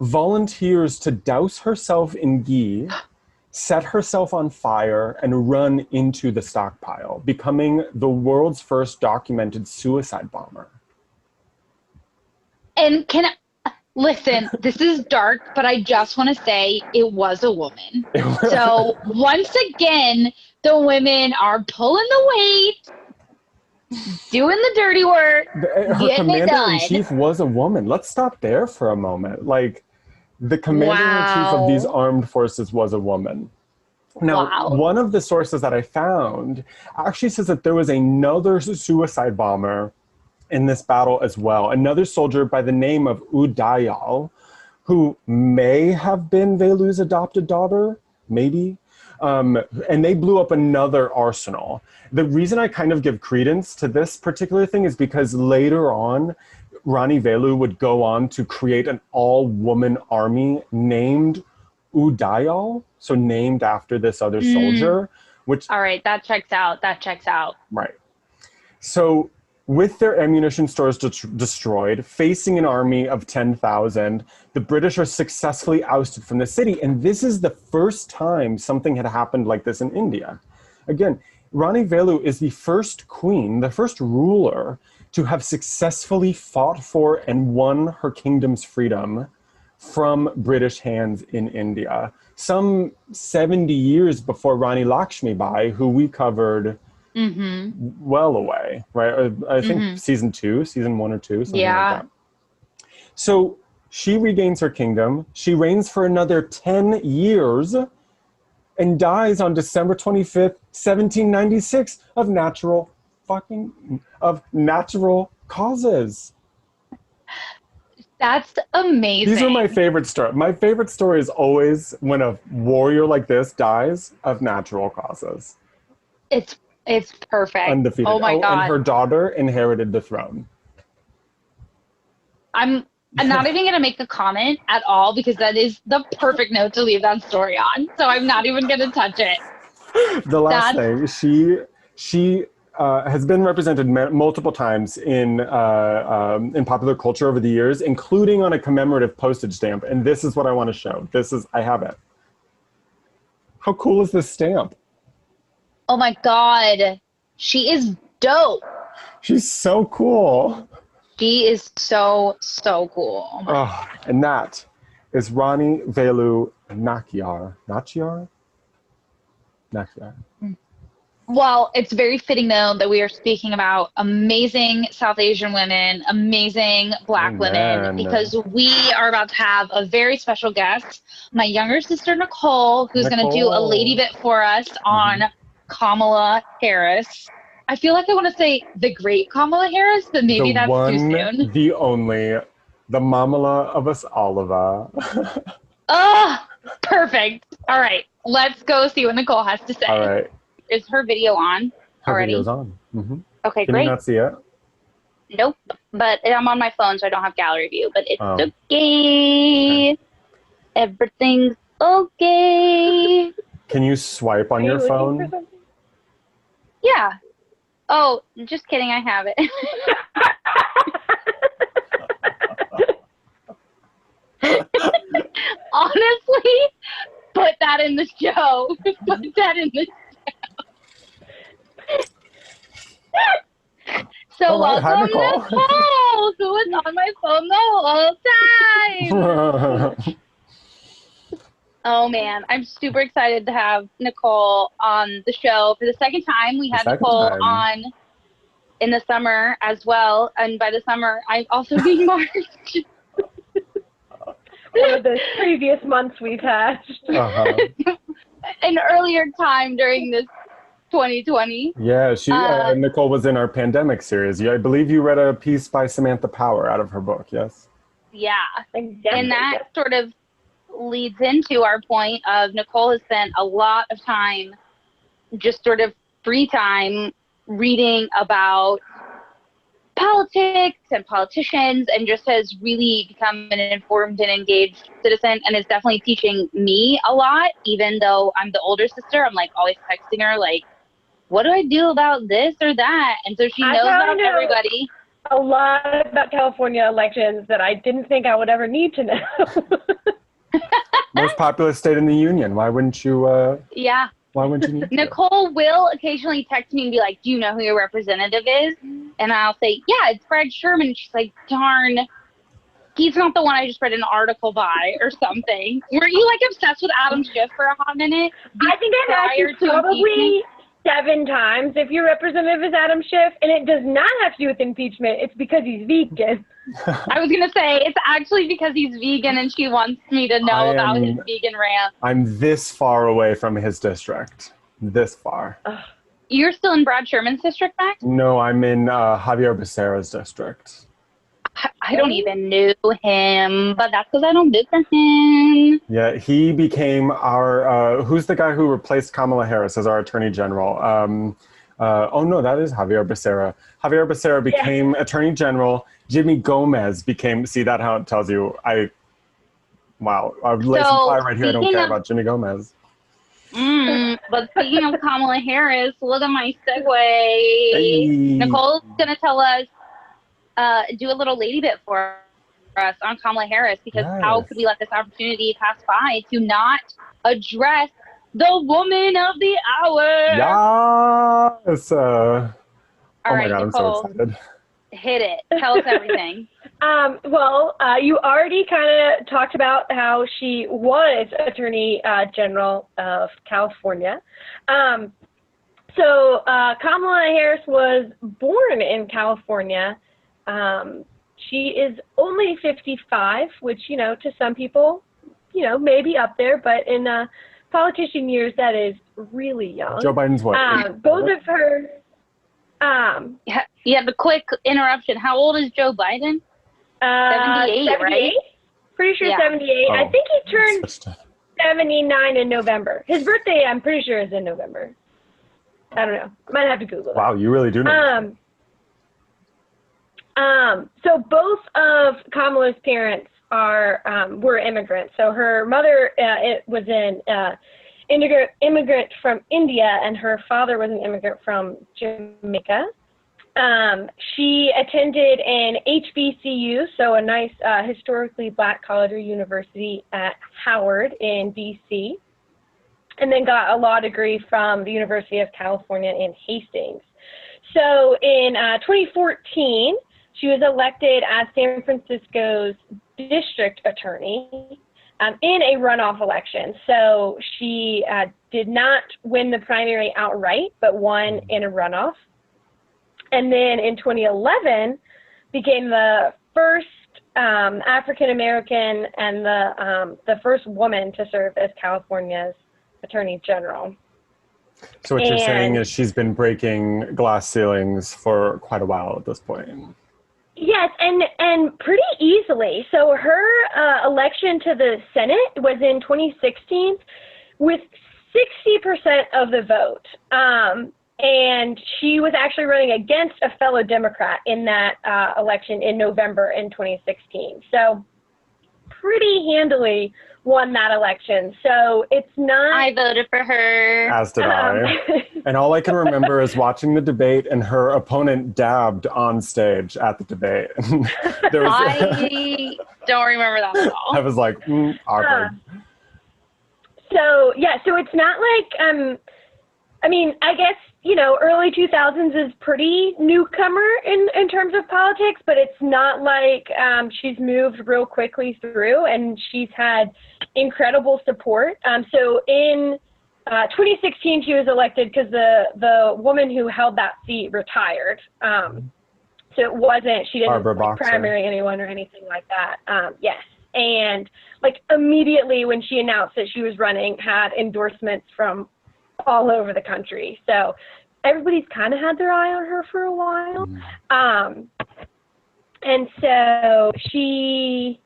volunteers to douse herself in ghee, set herself on fire, and run into the stockpile, becoming the world's first documented suicide bomber. And listen, this is dark, but I just want to say it was a woman. So once again, the women are pulling the weight, doing the dirty work, Her getting it done. commander-in-chief was a woman. Let's stop there for a moment. Like, the commander-in-chief of these armed forces was a woman. Now, one of the sources that I found actually says that there was another suicide bomber in this battle as well. Another soldier by the name of Udayal, who may have been Velu's adopted daughter, maybe. And they blew up another arsenal. The reason I kind of give credence to this particular thing is because later on, Rani Velu would go on to create an all-woman army named Udayal, so named after this other soldier. Which, all right, that checks out. Right. So with their ammunition stores destroyed, facing an army of 10,000, the British are successfully ousted from the city. And this is the first time something had happened like this in India. Again, Rani Velu is the first queen, the first ruler to have successfully fought for and won her kingdom's freedom from British hands in India. Some 70 years before Rani Lakshmi Bai, who we covered well away, right? I think season 1 or 2, something like that. So she regains her kingdom. She reigns for another 10 years and dies on December 25th, 1796 of natural causes. That's amazing. These are my favorite stories. My favorite story is always when a warrior like this dies of natural causes. It's perfect. Undefeated. Oh my God. And her daughter inherited the throne. I'm not even going to make a comment at all because that is the perfect note to leave that story on. So I'm not even going to touch it. The last thing, she has been represented multiple times in popular culture over the years, including on a commemorative postage stamp. And this is what I want to show. I have it. How cool is this stamp? Oh my God. She is dope. She's so cool. She is so cool. And that is Rani Velu Nachiar. Nachiar? Well, it's very fitting, though, that we are speaking about amazing South Asian women, amazing Black women, because we are about to have a very special guest, my younger sister, Nicole, who's going to do a lady bit for us on Kamala Harris. I feel like I want to say the great Kamala Harris, but maybe that's too soon. The only, the Mamala of us Oliva. Perfect. All right. Let's go see what Nicole has to say. All right. Is her video on Her already? video's on. Mm-hmm. Okay, Can great. you not see it? Nope. But I'm on my phone, so I don't have gallery view. But it's Oh. okay. Everything's okay. Can you swipe on Are your you looking for phone? something? Yeah. Oh, just kidding. I have it. Honestly, put that in the show. Put that in the show. So All right. Hi, welcome, Nicole. Nicole, who was on my phone the whole time. Oh man, I'm super excited to have Nicole on the show for the second time. We The had second Nicole time. on in the summer as well, and by the summer, I'm also being March. One of the previous months we've had. Uh-huh. An earlier time during this 2020. Yeah, Nicole was in our pandemic series. I believe you read a piece by Samantha Power out of her book, yes? Yeah, Exactly. and that sort of leads into our point of Nicole has spent a lot of time, just sort of free time, reading about politics and politicians, and just has really become an informed and engaged citizen, and is definitely teaching me a lot. Even though I'm the older sister, I'm like always texting her like, what do I do about this or that? And so she I knows probably about know everybody. a lot about California elections that I didn't think I would ever need to know. Most populous state in the union. Why wouldn't you Yeah. need to? Nicole will occasionally text me and be like, do you know who your representative is? And I'll say, yeah, it's Brad Sherman. And she's like, darn, he's not the one I just read an article by or something. Were you like obsessed with Adam Schiff for a hot minute? I think I've asked you Prior to probably 7 times if your representative is Adam Schiff, and it does not have to do with impeachment. It's because he's vegan. I was going to say, it's actually because he's vegan and she wants me to know about his vegan rant. I'm this far away from his district. This far. You're still in Brad Sherman's district, Max? No, I'm in Javier Becerra's district. I don't even know him, but that's because I don't live for him. Yeah, he became our, who's the guy who replaced Kamala Harris as our Attorney General? Oh no, that is Javier Becerra. Javier Becerra became Attorney General. Jimmy Gomez became, see that how it tells you, wow, I've laid some fire right here. I don't care about Jimmy Gomez. But speaking of Kamala Harris, look at my segue. Hey. Nicole's going to tell us, do a little lady bit for us on Kamala Harris, because how could we let this opportunity pass by to not address the woman of the hour? Yes. All right, my God, Nicole, I'm so excited. hit it. Tell us everything. You already kind of talked about how she was Attorney General of California. So Kamala Harris was born in California. She is only 55, which, to some people, maybe up there, but in politician years, that is really young. Joe Biden's what? Both of her. Yeah, the quick interruption. How old is Joe Biden? 78, right? Pretty sure 78. Oh, I think he turned 79 in November. His birthday, I'm pretty sure, is in November. I don't know. Might have to Google that. Wow, you really do know. So both of Kamala's parents were immigrants. So her mother was an immigrant from India, and her father was an immigrant from Jamaica. She attended an HBCU, so a nice historically black college or university at Howard in DC, and then got a law degree from the University of California in Hastings. So in 2014, she was elected as San Francisco's district attorney in a runoff election. So she did not win the primary outright, but won in a runoff. And then in 2011, became the first African-American and the first woman to serve as California's Attorney General. So what you're saying is she's been breaking glass ceilings for quite a while at this point. Yes, and pretty easily. So her election to the Senate was in 2016 with 60% of the vote. And she was actually running against a fellow Democrat in that election in November in 2016. So pretty handily won that election. So it's not. I voted for her. As did I. And all I can remember is watching the debate and her opponent dabbed on stage at the debate. There was, I don't remember that at all. I was like, awkward. So it's not like, I mean, I guess, early 2000s is pretty newcomer in terms of politics, but it's not like she's moved real quickly through, and she's had incredible support. So in 2016, she was elected because the woman who held that seat retired. So it wasn't, she didn't primary anyone or anything like that. Yes. And like immediately when she announced that she was running, had endorsements from all over the country. So everybody's kind of had their eye on her for a while. And so she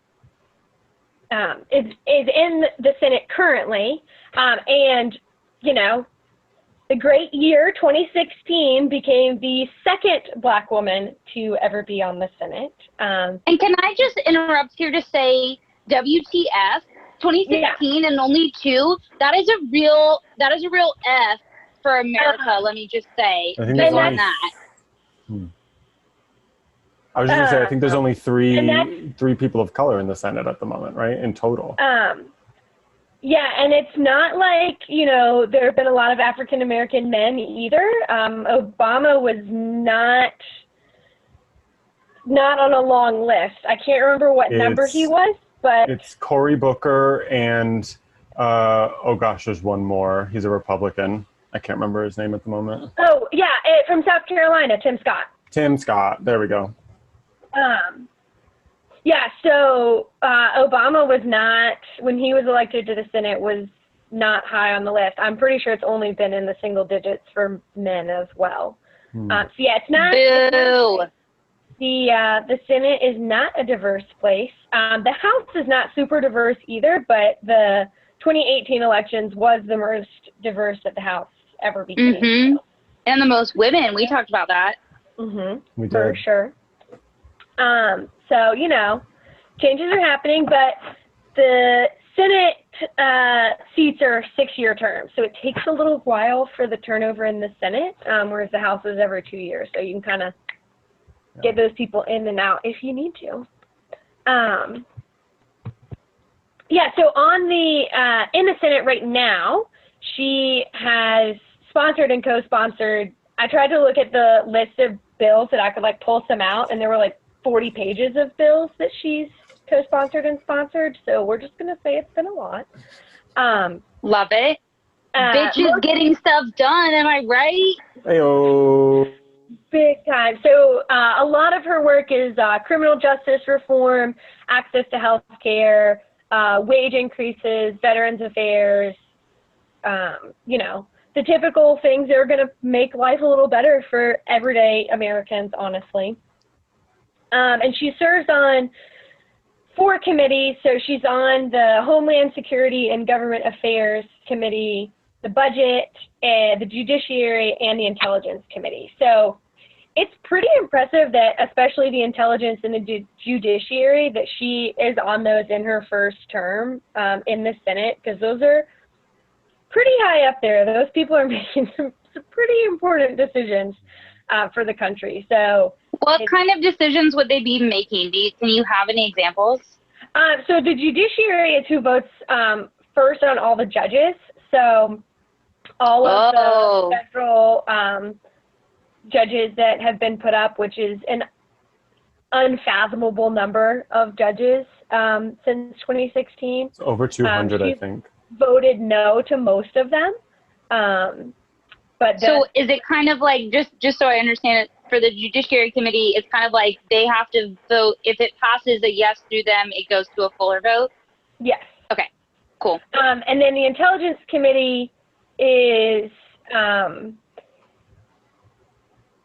is in the Senate currently. And, the great year 2016 became the second Black woman to ever be on the Senate. And can I just interrupt here to say WTF 2016 and only 2? That is a real F for America. Let me just say. I think there's only, that. I was just gonna say I think there's only three people of color in the Senate at the moment, right? In total. Yeah, and it's not like, there have been a lot of African American men either. Obama was not on a long list. I can't remember what number he was, but it's Cory Booker and there's one more. He's a Republican. I can't remember his name at the moment. Oh yeah, from South Carolina, Tim Scott. Tim Scott. There we go. Yeah, so Obama was not, when he was elected to the Senate, was not high on the list. I'm pretty sure it's only been in the single digits for men as well. So yeah, it's not. Boo. The Senate is not a diverse place. The House is not super diverse either, but the 2018 elections was the most diverse that the House ever became. And the most women. We talked about that. We did. For sure. So, changes are happening, but the Senate seats are 6-year terms. So it takes a little while for the turnover in the Senate, whereas the House is every 2 years. So you can kind of get those people in and out if you need to. So on in the Senate right now, she has sponsored and co-sponsored. I tried to look at the list of bills that I could pull some out, and there were 40 pages of bills that she's co-sponsored and sponsored. So we're just going to say it's been a lot. Love it. Bitches getting stuff done. Am I right? Hey-o. Big time. So a lot of her work is criminal justice reform, access to health care, wage increases, veterans affairs, the typical things that are going to make life a little better for everyday Americans, honestly. And she serves on 4 committees. So she's on the Homeland Security and Government Affairs Committee, the Budget, and the Judiciary, and the Intelligence Committee. So it's pretty impressive that, especially the Intelligence and the Judiciary, that she is on those in her first term in the Senate, because those are pretty high up there. Those people are making some pretty important decisions for the country. So what kind of decisions would they be making? Can you have any examples? So the Judiciary is who votes first on all the judges. So all of the federal judges that have been put up, which is an unfathomable number of judges since 2016. It's over 200, I think. Voted no to most of them. But so is it kind of like, just so I understand it, for the Judiciary Committee, it's kind of like they have to vote. If it passes a yes through them, it goes to a fuller vote? Yes. Okay, cool. And then the Intelligence Committee is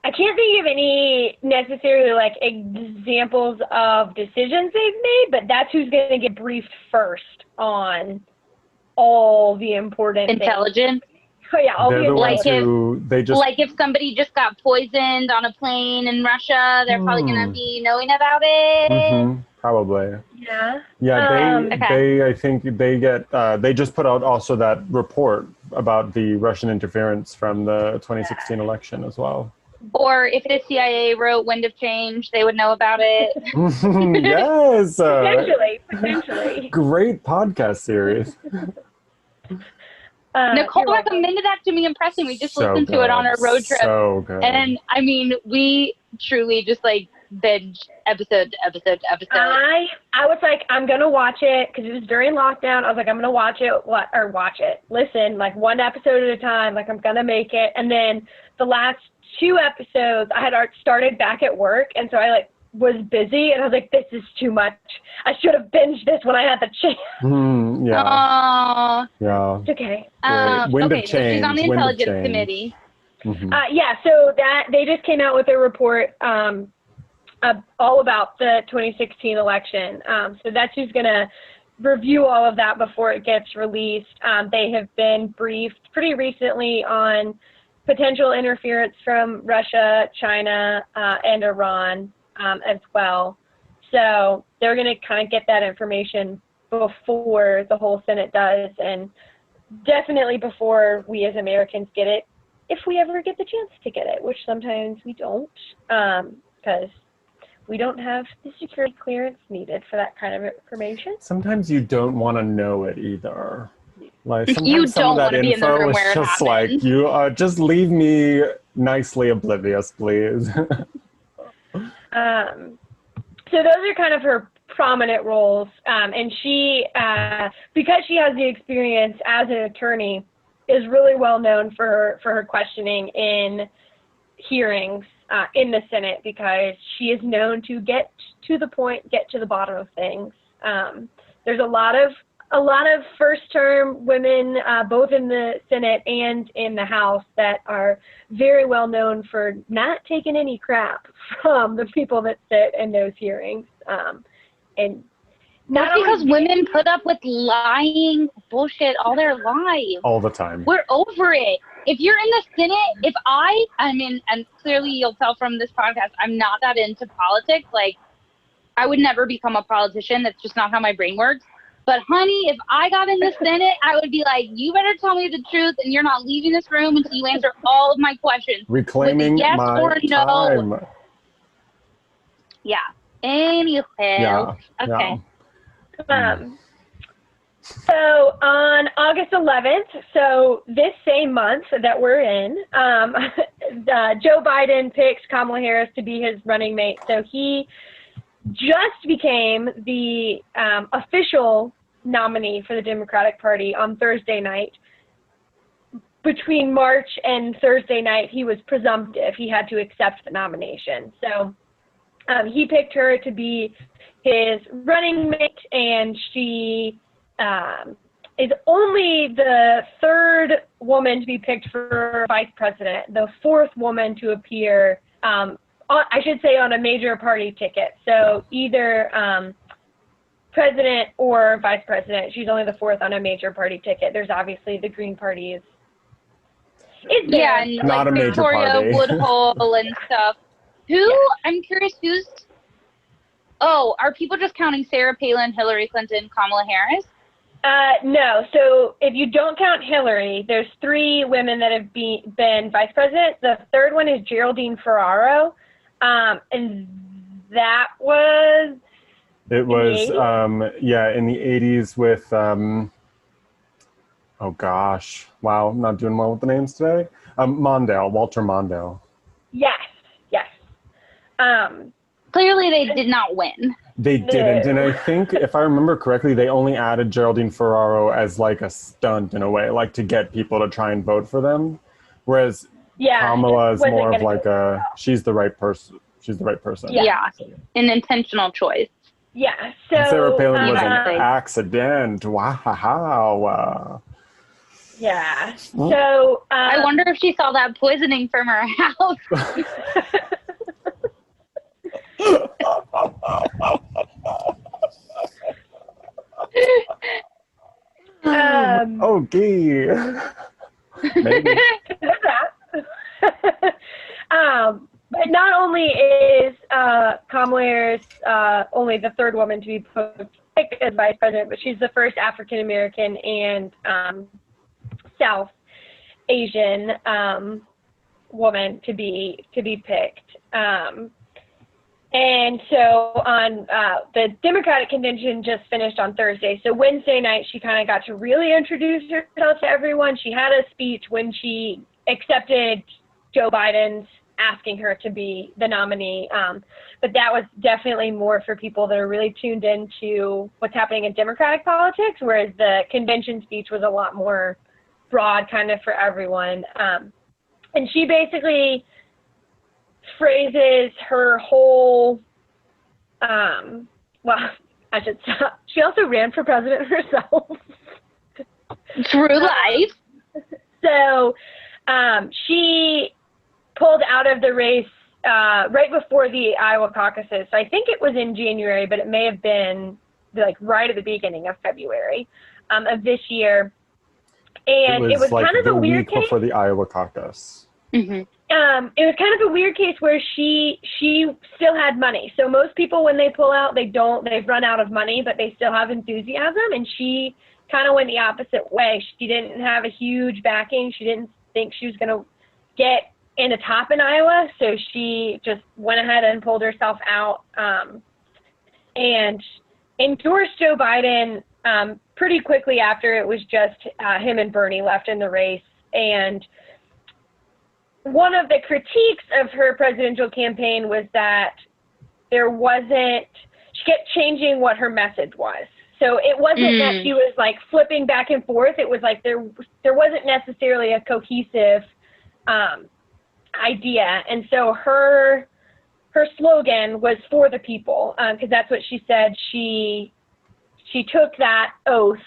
I can't think of any necessarily like examples of decisions they've made, but that's who's going to get briefed first on all the important Intelligence. things. Oh yeah, all They're the the ones Like if- who they just Like if somebody just got poisoned on a plane in Russia, they're probably gonna be knowing about it. probably. Yeah. Yeah, Okay. they I think they get they just put out also that report about the Russian interference from the 2016 election as well. Or if the CIA wrote Wind of Change, they would know about it. Yes. Potentially. Great podcast series. Nicole you're welcome. recommended that to me in pressing. We just So listened to it on good. our road trip. So good. And I mean, we truly just like binge episode to episode to episode. I was like, I'm gonna watch it because it was during lockdown. I was like, I'm gonna watch it. Listen, like one episode at a time. Like I'm gonna make it. And then the last 2 episodes, I had started back at work, and so I like was busy, and I was like, this is too much. I should have binged this when I had the chance. Yeah. Aww. Yeah. It's okay. Wind of Okay, so she's on the Change, Wind of intelligence Change. committee. Yeah, so that they just came out with a report all about the 2016 election. So that's who's going to review all of that before it gets released. They have been briefed pretty recently on potential interference from Russia, China, and Iran as well. So they're going to kind of get that information before the whole Senate does, and definitely before we as Americans get it, if we ever get the chance to get it, which sometimes we don't, because we don't have the security clearance needed for that kind of information. Sometimes you don't want to know it either. Like You sometimes some don't of that wanna be in the info room is where it just like happened. you just leave me nicely oblivious, please. So those are kind of her prominent roles, and she, because she has the experience as an attorney, is really well known for her questioning in hearings in the Senate, because she is known to get to the point, get to the bottom of things. There's a lot of first-term women, both in the Senate and in the House, that are very well known for not taking any crap from the people that sit in those hearings. And not That's because only- women put up with lying bullshit all their lives. All the time. We're over it. If you're in the Senate, I mean, and clearly you'll tell from this podcast, I'm not that into politics. Like, I would never become a politician. That's just not how my brain works. But honey, if I got in the Senate, I would be like, you better tell me the truth, and you're not leaving this room until you answer all of my questions. Reclaiming yes my or no. time. Yeah. Anywho. Yeah. Okay. So on August 11th, so this same month that we're in, Joe Biden picks Kamala Harris to be his running mate. So he just became the official nominee for the Democratic Party on Thursday night. Between March and Thursday night, he was presumptive. He had to accept the nomination. So he picked her to be his running mate, and she is only the 3rd woman to be picked for vice president, the 4th woman to appear, I should say, on a major party ticket. So either president or vice president. She's only the 4th on a major party ticket. There's obviously the Green Party is there. Yeah, and Not a like major Victoria party. Woodhull and stuff. I'm curious, are people just counting Sarah Palin, Hillary Clinton, Kamala Harris? No. So if you don't count Hillary, there's 3 women that have been vice president. The 3rd one is Geraldine Ferraro. And that was... It was, in the in the 80s with, oh gosh. Wow, I'm not doing well with the names today. Walter Mondale. Yes. Clearly, they did not win. They didn't, and I think, if I remember correctly, they only added Geraldine Ferraro as like a stunt in a way, like to get people to try and vote for them. Whereas Kamala is wasn't more of gonna like go she's the right person. She's the right person. Yeah, an intentional choice. Yeah. So And Sarah Palin was an Exactly. accident. Wow. Yeah. So I wonder if she saw that poisoning from her house. Okay. Maybe. But not only is Kamala Harris only the third woman to be picked as vice president, but she's the first African American and South Asian woman to be picked. And so on the Democratic convention just finished on Thursday. So Wednesday night, she kind of got to really introduce herself to everyone. She had a speech when she accepted Joe Biden's asking her to be the nominee. But that was definitely more for people that are really tuned into what's happening in Democratic politics, whereas the convention speech was a lot more broad, kind of for everyone. And she basically phrases her whole, well, I should stop. She also ran for president herself. True life. So she pulled out of the race right before the Iowa caucuses. So I think it was in January, but it may have been like right at the beginning of February of this year. And it was like kind of the a weird week case. before the Iowa caucus. Mm-hmm. It was kind of a weird case where she still had money. So most people, when they pull out, they've run out of money, but they still have enthusiasm. And she kind of went the opposite way. She didn't have a huge backing. She didn't think she was going to get in the top in Iowa. So she just went ahead and pulled herself out and endorsed Joe Biden pretty quickly after it was just him and Bernie left in the race. And one of the critiques of her presidential campaign was that she kept changing what her message was. So it wasn't that she was like flipping back and forth. It was like there wasn't necessarily a cohesive idea. And so her slogan was for the people, because that's what she said. She took that oath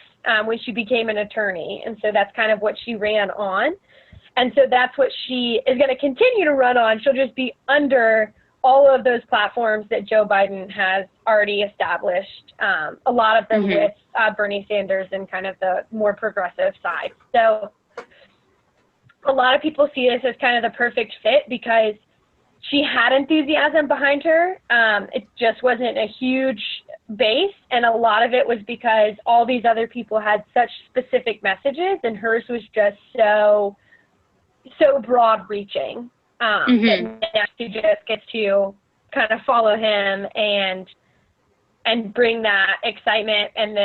when she became an attorney. And so that's kind of what she ran on. And so that's what she is going to continue to run on. She'll just be under all of those platforms that Joe Biden has already established, a lot of them with Bernie Sanders and kind of the more progressive side. So a lot of people see this as kind of the perfect fit because she had enthusiasm behind her. It just wasn't a huge base. And a lot of it was because all these other people had such specific messages and hers was just so broad reaching that now she just gets to kind of follow him and bring that excitement and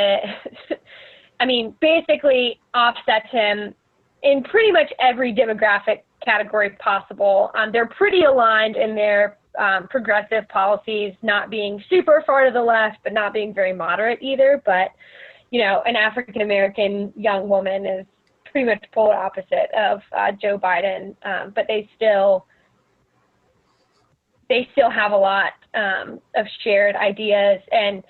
basically offsets him in pretty much every demographic category possible. They're pretty aligned in their progressive policies, not being super far to the left, but not being very moderate either. But, an African-American young woman is pretty much the polar opposite of Joe Biden, but they still have a lot of shared ideas. And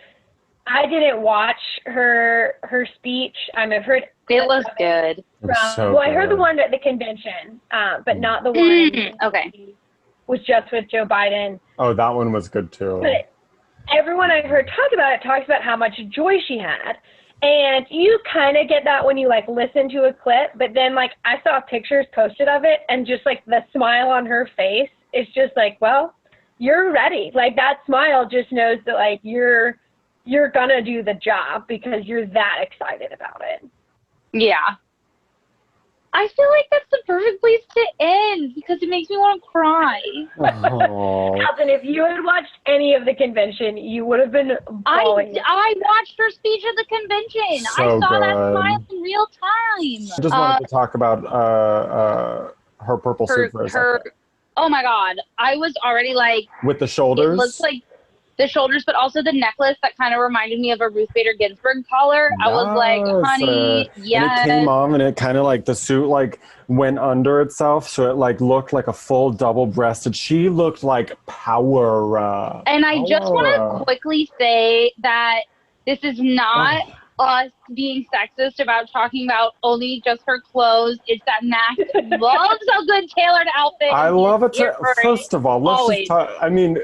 I didn't watch her speech. I've heard it was good. I heard the one at the convention, but not the one. Okay. Was just with Joe Biden. Oh, that one was good too. But everyone I heard talks about how much joy she had. And you kind of get that when you listen to a clip, but then I saw pictures posted of it and just the smile on her face is just well, you're ready. That smile just knows that you're gonna do the job because you're that excited about it. Yeah. I feel like that's the perfect place to end because it makes me want to cry. Alton, if you had watched any of the convention, you would have been bawling. I watched her speech at the convention. So I saw good. that smile in real time. I just wanted to talk about her purple suit for a second. Oh my God. I was already with the shoulders. It looks like the shoulders, but also the necklace that kind of reminded me of a Ruth Bader Ginsburg collar. Yes. I was like, honey, yes. And it came on and it kind of the suit went under itself. So it looked like a full double-breasted. She looked like power. And I just want to quickly say that this is not us being sexist about talking about only just her clothes. It's that Max loves a good tailored outfit. I and he love is it. here for First of all, let's always. just talk. I mean,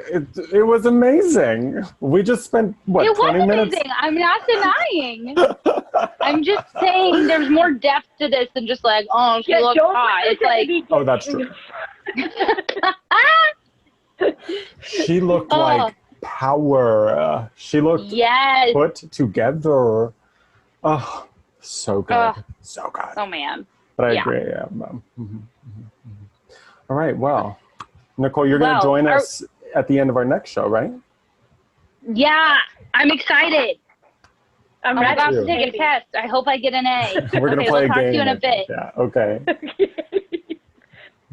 it was amazing. We just spent, what, It 20 was minutes? amazing. I'm not denying. I'm just saying there's more depth to this than just like, oh, she looks hot. It's like, Oh, that's true. She looked like power. She looked yes. put together. Oh, so good. So good. Oh, man. But I Yeah. agree. Yeah. All right. Well, Nicole, you're going to join us at the end of our next show, right? Yeah. I'm excited. I'm about to ready. take a test. I hope I get an A. We're going to Okay, play we'll a talk game. to you in a I think. bit. Yeah. Okay.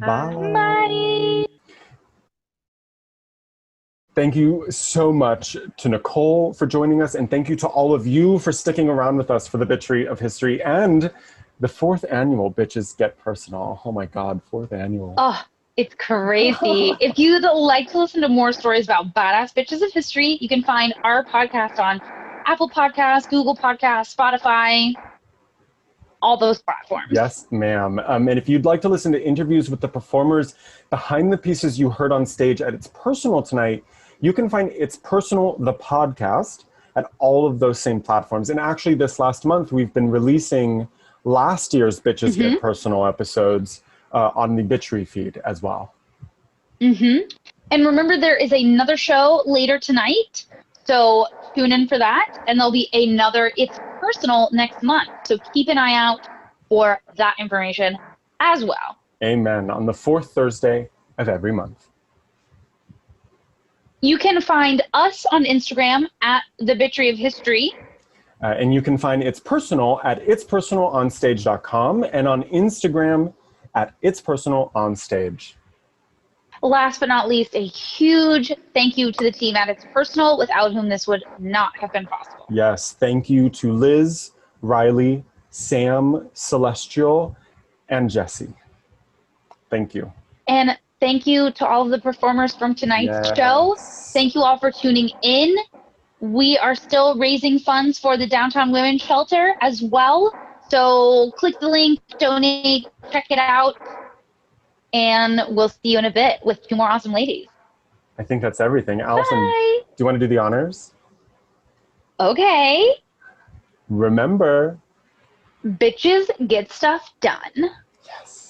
Bye. Bye. Thank you so much to Nicole for joining us, and thank you to all of you for sticking around with us for the Bitchery of History and the 4th annual Bitches Get Personal. Oh my God, 4th annual. Oh, it's crazy. If you'd like to listen to more stories about badass bitches of history, you can find our podcast on Apple Podcasts, Google Podcasts, Spotify, all those platforms. Yes, ma'am. And if you'd like to listen to interviews with the performers behind the pieces you heard on stage at It's Personal tonight, you can find It's Personal, the podcast, at all of those same platforms. And actually this last month, we've been releasing last year's Bitches Get Personal episodes on the Bitchery feed as well. And remember, there is another show later tonight. So tune in for that. And there'll be another It's Personal next month. So keep an eye out for that information as well. Amen. On the 4th Thursday of every month. You can find us on Instagram at The Bitchery of History. And you can find It's Personal at itspersonalonstage.com and on Instagram at It's Personal On Stage. Last but not least, a huge thank you to the team at It's Personal, without whom this would not have been possible. Yes, thank you to Liz, Riley, Sam, Celestial, and Jesse. Thank you. And thank you to all of the performers from tonight's show. Thank you all for tuning in. We are still raising funds for the Downtown Women's Shelter as well. So click the link, donate, check it out. And we'll see you in a bit with 2 more awesome ladies. I think that's everything. Allison, Bye. do you want to do the honors? Okay. Remember, bitches get stuff done. Yes.